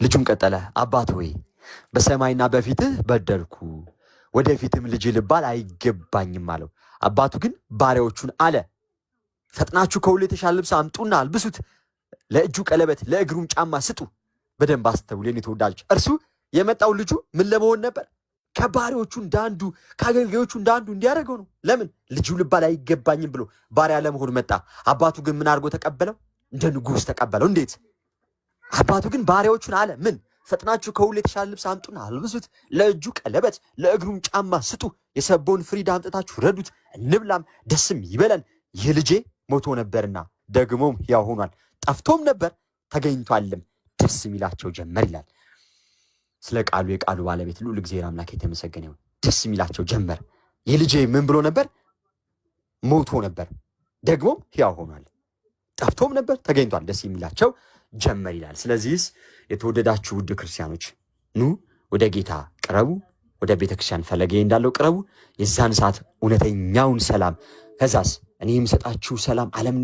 D: ልጁም ቀጠለ፣ አባት ሆይ በሰማይና በፊትህ በደልኩ፣ ወደፊትም ልጅ ልባል አይገባኝም አለው። አባቱ ግን ባሪያዎቹን አለ፣ ፈጥናችሁ ከሁሉ የተሻለ ልብስ አምጡና አልብሱት፣ ለእጁ ቀለበት ለእግሩም ጫማ ስጡ። በደንብ አስተውሉ የኔ ተወዳጆች። እርሱ የመጣው ልጁ ምን ለመሆን ነበር? ከባሪያዎቹ እንዳንዱ፣ ከአገልጋዮቹ እንዳንዱ እንዲያደርገው ነው። ለምን? ልጁ ልባል አይገባኝም ብሎ ባሪያ ለመሆን መጣ። አባቱ ግን ምን አድርጎ ተቀበለው? እንደ ንጉሥ ተቀበለው። እንዴት? አባቱ ግን ባሪያዎቹን አለ፣ ምን? ፈጥናችሁ ከሁሉ የተሻለ ልብስ አምጡና አልብሱት፣ ለእጁ ቀለበት ለእግሩም ጫማ ስጡ። የሰበውን ፍሪዳ አምጥታችሁ ረዱት፣ እንብላም ደስም ይበለን። ይህ ልጄ ሞቶ ነበርና ደግሞም ሕያው ሆኗል፣ ጠፍቶም ነበር ተገኝቷልም፣ ደስ የሚላቸው ጀመር ይላል። ስለ ቃሉ የቃሉ ባለቤት ልዑል እግዚአብሔር አምላክ የተመሰገነ ይሁን። ደስ የሚላቸው ጀመር። ይህ ልጄ ምን ብሎ ነበር? ሞቶ ነበር፣ ደግሞም ሕያው ሆኗል፣ ጠፍቶም ነበር ተገኝቷል፣ ደስ የሚላቸው ጀመር ይላል። ስለዚህስ የተወደዳችሁ ውድ ክርስቲያኖች ኑ ወደ ጌታ ቅረቡ፣ ወደ ቤተክርስቲያን ፈለገ እንዳለው ቅረቡ። የዛን ሰዓት እውነተኛውን ሰላም ከዛስ እኔ የምሰጣችሁ ሰላም ዓለም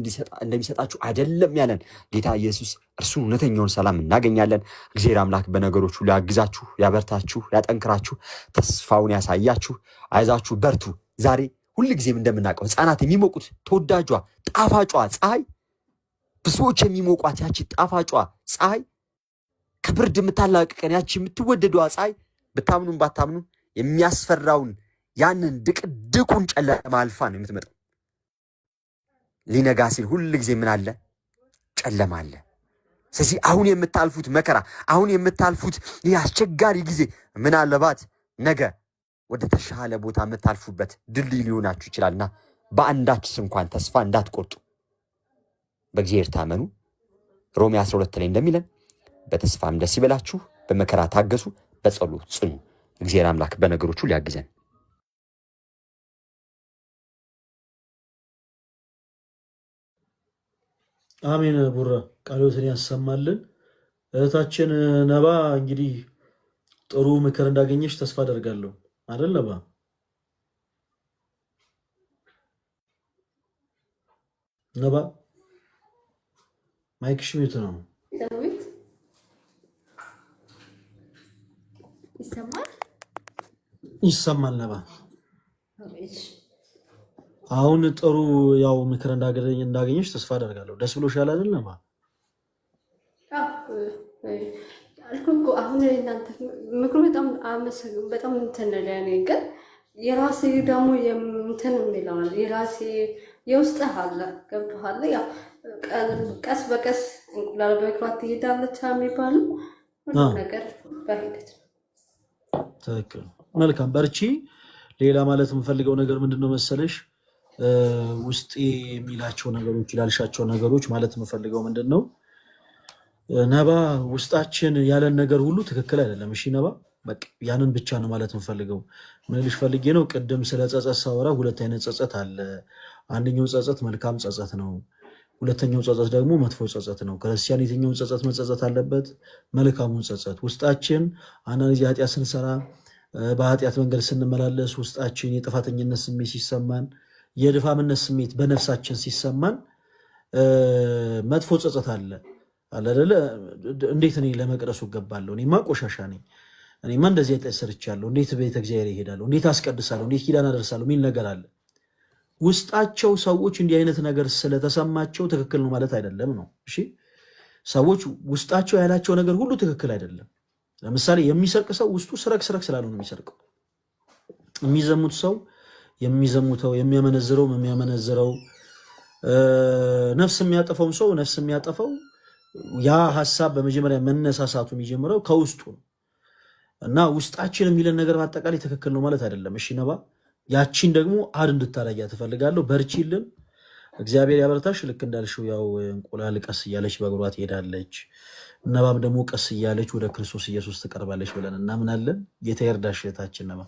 D: እንደሚሰጣችሁ አይደለም ያለን ጌታ ኢየሱስ እርሱን እውነተኛውን ሰላም እናገኛለን። እግዚአብሔር አምላክ በነገሮች ሁሉ ያግዛችሁ፣ ያበርታችሁ፣ ያጠንክራችሁ፣ ተስፋውን ያሳያችሁ። አይዛችሁ፣ በርቱ። ዛሬ ሁልጊዜም እንደምናውቀው ሕፃናት የሚሞቁት ተወዳጇ ጣፋጯ ፀሐይ፣ ብዙዎች የሚሞቋት ያቺ ጣፋጯ ፀሐይ፣ ከብርድ የምታላቅቀን ያቺ የምትወደዷ ፀሐይ ብታምኑም ባታምኑ የሚያስፈራውን ያንን ድቅድቁን ጨለማ አልፋ ነው የምትመጣው። ሊነጋ ሲል ሁል ጊዜ ምን አለ? ጨለማ አለ። ስለዚህ አሁን የምታልፉት መከራ፣ አሁን የምታልፉት ይህ አስቸጋሪ ጊዜ ምናልባት ነገ ወደ ተሻለ ቦታ የምታልፉበት ድልድይ ሊሆናችሁ ይችላልና በአንዳችስ እንኳን ተስፋ እንዳትቆርጡ በእግዚአብሔር ታመኑ። ሮሜ 12 ላይ እንደሚለን በተስፋም ደስ ይበላችሁ፣ በመከራ ታገሱ፣ በጸሎት ጽኑ። እግዚአብሔር አምላክ በነገሮቹ ሊያግዘን።
A: አሜን። ቡራ ቃሎትን ያሰማልን። እህታችን ነባ እንግዲህ ጥሩ ምክር እንዳገኘሽ ተስፋ አደርጋለሁ አይደል ነባ? ነባ ማይክሽ ሚውት ነው። ይሰማል ነባ? አሁን ጥሩ ያው ምክር እንዳገኘሽ ተስፋ አደርጋለሁ። ደስ ብሎሻል አይደል ነባ?
B: አልኩ አሁን እናንተ ምክሩ በጣም እንትን ለኔ ግን የራሴ ደግሞ እንትን የሚለው የራሴ የውስጥ አለ ገብቶሃል። ያው ቀስ በቀስ እንቁላል በእግሯ ትሄዳለች የሚባለው ሁሉ ነገር በሂደት ነው።
A: ትክክል። መልካም በርቺ። ሌላ ማለት የምፈልገው ነገር ምንድነው መሰለሽ ውስጤ የሚላቸው ነገሮች ይላልሻቸው ነገሮች ማለት የምፈልገው ምንድነው ነባ ውስጣችን ያለን ነገር ሁሉ ትክክል አይደለም። እሺ ነባ በቃ ያንን ብቻ ነው ማለት የምፈልገው። ምን ልሽ ፈልጌ ነው ቅድም ስለ ጸጸት ሳወራ ሁለት አይነት ጸጸት አለ። አንደኛው ጸጸት መልካም ጸጸት ነው። ሁለተኛው ጸጸት ደግሞ መጥፎ ጸጸት ነው። ክርስቲያን የትኛውን ጸጸት መጸጸት አለበት? መልካሙን ጸጸት። ውስጣችን አንዳንድ ጊዜ ኃጢአት ስንሰራ በኃጢአት መንገድ ስንመላለስ ውስጣችን የጥፋተኝነት ስሜት ሲሰማን የድፋምነት ስሜት በነፍሳችን ሲሰማን መጥፎ ጸጸት አለ አይደለ? እንዴት እኔ ለመቅደሱ እገባለሁ? እኔማ ቆሻሻ ነኝ፣ እኔማ እንደዚህ አይነት ሰርቻለሁ፣ እንዴት ቤተ እግዚአብሔር እሄዳለሁ፣ እንዴት አስቀድሳለሁ፣ እንዴት ኪዳን አደርሳለሁ የሚል ነገር አለ። ውስጣቸው ሰዎች እንዲህ አይነት ነገር ስለተሰማቸው ትክክል ነው ማለት አይደለም ነው። እሺ ሰዎች ውስጣቸው ያላቸው ነገር ሁሉ ትክክል አይደለም። ለምሳሌ የሚሰርቅ ሰው ውስጡ ስረቅ ስላለው ነው የሚሰርቀው። የሚዘሙት ሰው የሚዘሙተው፣ የሚያመነዝረው፣ ነፍስ የሚያጠፋውም ሰው ነፍስ የሚያጠፋው ያ ሐሳብ በመጀመሪያ መነሳሳቱ የሚጀምረው ከውስጡ ነው እና ውስጣችን የሚለን ነገር በአጠቃላይ ትክክል ነው ማለት አይደለም። እሺ ነባ ያቺን ደግሞ አድ እንድታረያ ትፈልጋለሁ። በርቺልን፣ እግዚአብሔር ያበርታሽ። ልክ እንዳልሽው ያው እንቁላል ቀስ እያለች በእግሯ ትሄዳለች፣ ነባም ደግሞ ቀስ እያለች ወደ ክርስቶስ ኢየሱስ ትቀርባለች ብለን እናምናለን። ጌታ ይርዳሽ እህታችን ነባ።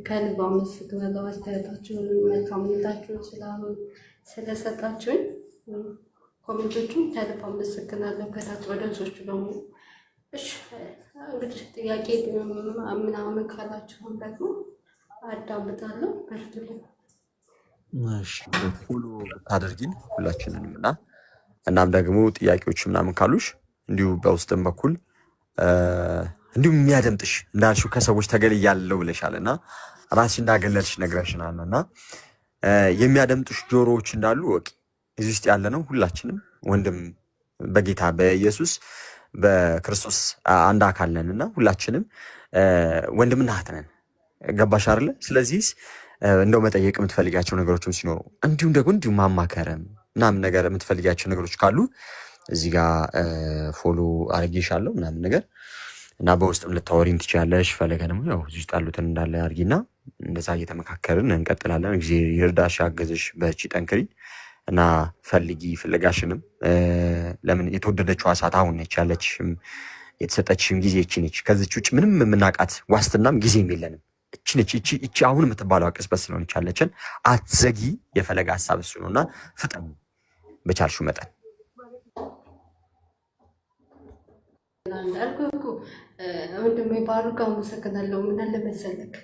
B: ከልብ አመሰግናለሁ። አስተያየታችሁን መልካምነታችሁን ስለሰጣችሁኝ ኮሜንቶቹን ከልብ አመሰግናለሁ። ከታች ወደ ሶቹ ደግሞ እሺ እንግዲህ ጥያቄ ምናምን ካላችሁም ደግሞ አዳምጣለሁ። በርቱልኝ።
D: እሺ ፎሎ ታደርጊን ሁላችንንም እና እናም ደግሞ ጥያቄዎች ምናምን ካሉሽ እንዲሁ በውስጥም በኩል እንዲሁ የሚያደምጥሽ እንዳልሽው ከሰዎች ተገልያለሁ ብለሻልና ራስሽ እንዳገለልሽ ነግረሽናልና የሚያደምጡሽ ጆሮዎች እንዳሉ ወቂ። እዚህ ውስጥ ያለ ነው ሁላችንም ወንድም በጌታ በኢየሱስ በክርስቶስ አንድ አካል ነንና ሁላችንም ወንድምና እህት ነን። ገባሽ አይደለ? ስለዚህ እንደው መጠየቅ የምትፈልጋቸው ነገሮችም ሲኖሩ እንዲሁም ደግሞ እንዲሁ ማማከረም ምናምን ነገር የምትፈልጋቸው ነገሮች ካሉ እዚህ ጋር ፎሎ አድርጌሻለሁ ምናምን ነገር እና በውስጥም ልታወሪኝ ትችያለሽ። ፈለገ ደግሞ ያው እዚህ ውስጥ ያሉትን እንዳለ አድርጊና እንደዛ እየተመካከርን እንቀጥላለን። እግዚአብሔር ይርዳሽ፣ ያገዝሽ፣ በርቺ፣ ጠንክሪ እና ፈልጊ ፍለጋሽንም ለምን የተወደደችው ሰዓት አሁን ነች ያለችሽም የተሰጠችሽም ጊዜ እቺ ነች። ከዚች ውጭ ምንም የምናውቃት ዋስትናም ጊዜም የለንም። እቺ ነች እቺ አሁን የምትባለው ቅጽበት ስለሆነች ያለችን አትዘጊ። የፈለገ ሀሳብ እሱ ነውና ፍጠኑ በቻልሽው መጠን።
B: እንዳልኩ ወንድሜ ባሩክ አመሰግናለሁ። ምን አለ መሰለክ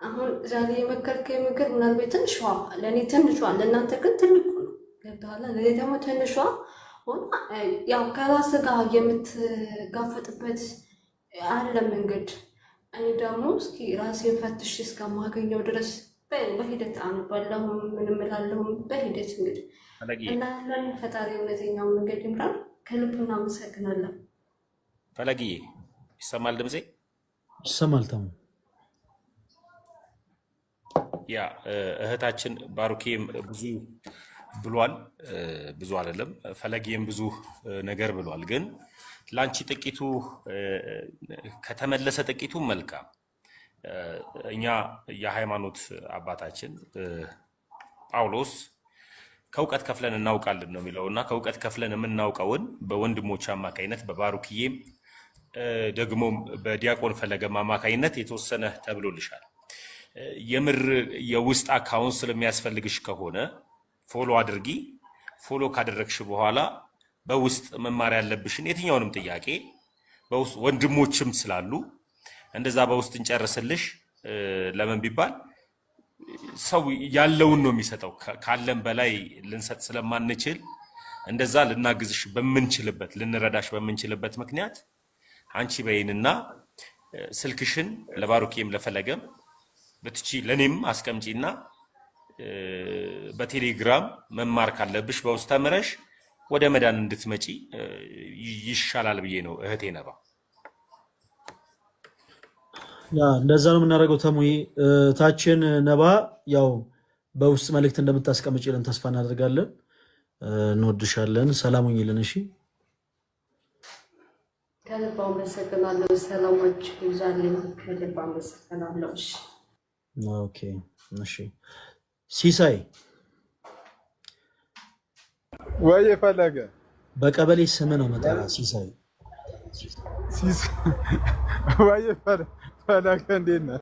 B: አሁን ዛሬ የመከርከኝ ምክር ምናልባት ትንሿ ለእኔ ትንሿ ለእናንተ ግን ትልቁ ነው። ገብቶሃል? ለእኔ ደግሞ ትንሿ ሆና ያው ከራስ ጋር የምትጋፈጥበት አለ መንገድ። እኔ ደግሞ እስኪ ራሴን ፈትሽ እስከማገኘው ድረስ በሂደት አነባለሁ፣ ምንም እላለሁ በሂደት እንግዲህ እናለን። ፈጣሪ እውነተኛው መንገድ ይምራል። ከልብ እናመሰግናለን።
E: ፈለግዬ ይሰማል? ድምጼ
A: ይሰማል? ተሙ
E: ያ እህታችን ባሩኬም ብዙ ብሏል፣ ብዙ አይደለም። ፈለግዬም ብዙ ነገር ብሏል። ግን ላንቺ ጥቂቱ ከተመለሰ ጥቂቱ መልካም። እኛ የሃይማኖት አባታችን ጳውሎስ ከእውቀት ከፍለን እናውቃለን ነው የሚለው እና ከእውቀት ከፍለን የምናውቀውን በወንድሞች አማካኝነት በባሩክዬም ደግሞም በዲያቆን ፈለገም አማካይነት የተወሰነ ተብሎልሻል። የምር የውስጥ አካውንት ስለሚያስፈልግሽ ከሆነ ፎሎ አድርጊ። ፎሎ ካደረግሽ በኋላ በውስጥ መማር ያለብሽን የትኛውንም ጥያቄ በውስጥ ወንድሞችም ስላሉ እንደዛ በውስጥ እንጨርስልሽ። ለምን ቢባል ሰው ያለውን ነው የሚሰጠው። ካለን በላይ ልንሰጥ ስለማንችል እንደዛ ልናግዝሽ በምንችልበት ልንረዳሽ በምንችልበት ምክንያት አንቺ በይንና ስልክሽን ለባሩኬም ለፈለገም ብትቺ ለኔም አስቀምጪና በቴሌግራም መማር ካለብሽ በውስጥ ተምረሽ ወደ መዳን እንድትመጪ ይሻላል ብዬ ነው እህቴ ነባ።
A: ያ እንደዛ ነው የምናደርገው። ተሙይ ታችን ነባ ያው በውስጥ መልእክት እንደምታስቀምጪልን ተስፋ እናደርጋለን። እንወድሻለን። ሰላም ሁኚልን። እሺ
B: ከልብ አመሰግናለሁ። ሰላማችሁ ይብዛልኝ። ከልብ አመሰግናለሁ። እሺ
A: ኦኬ። እሺ ሲሳይ
F: ወይ ፈለገ
A: በቀበሌ ስም ነው መጠራ። ሲሳይ
F: ወይ ፈለገ እንዴት ነህ?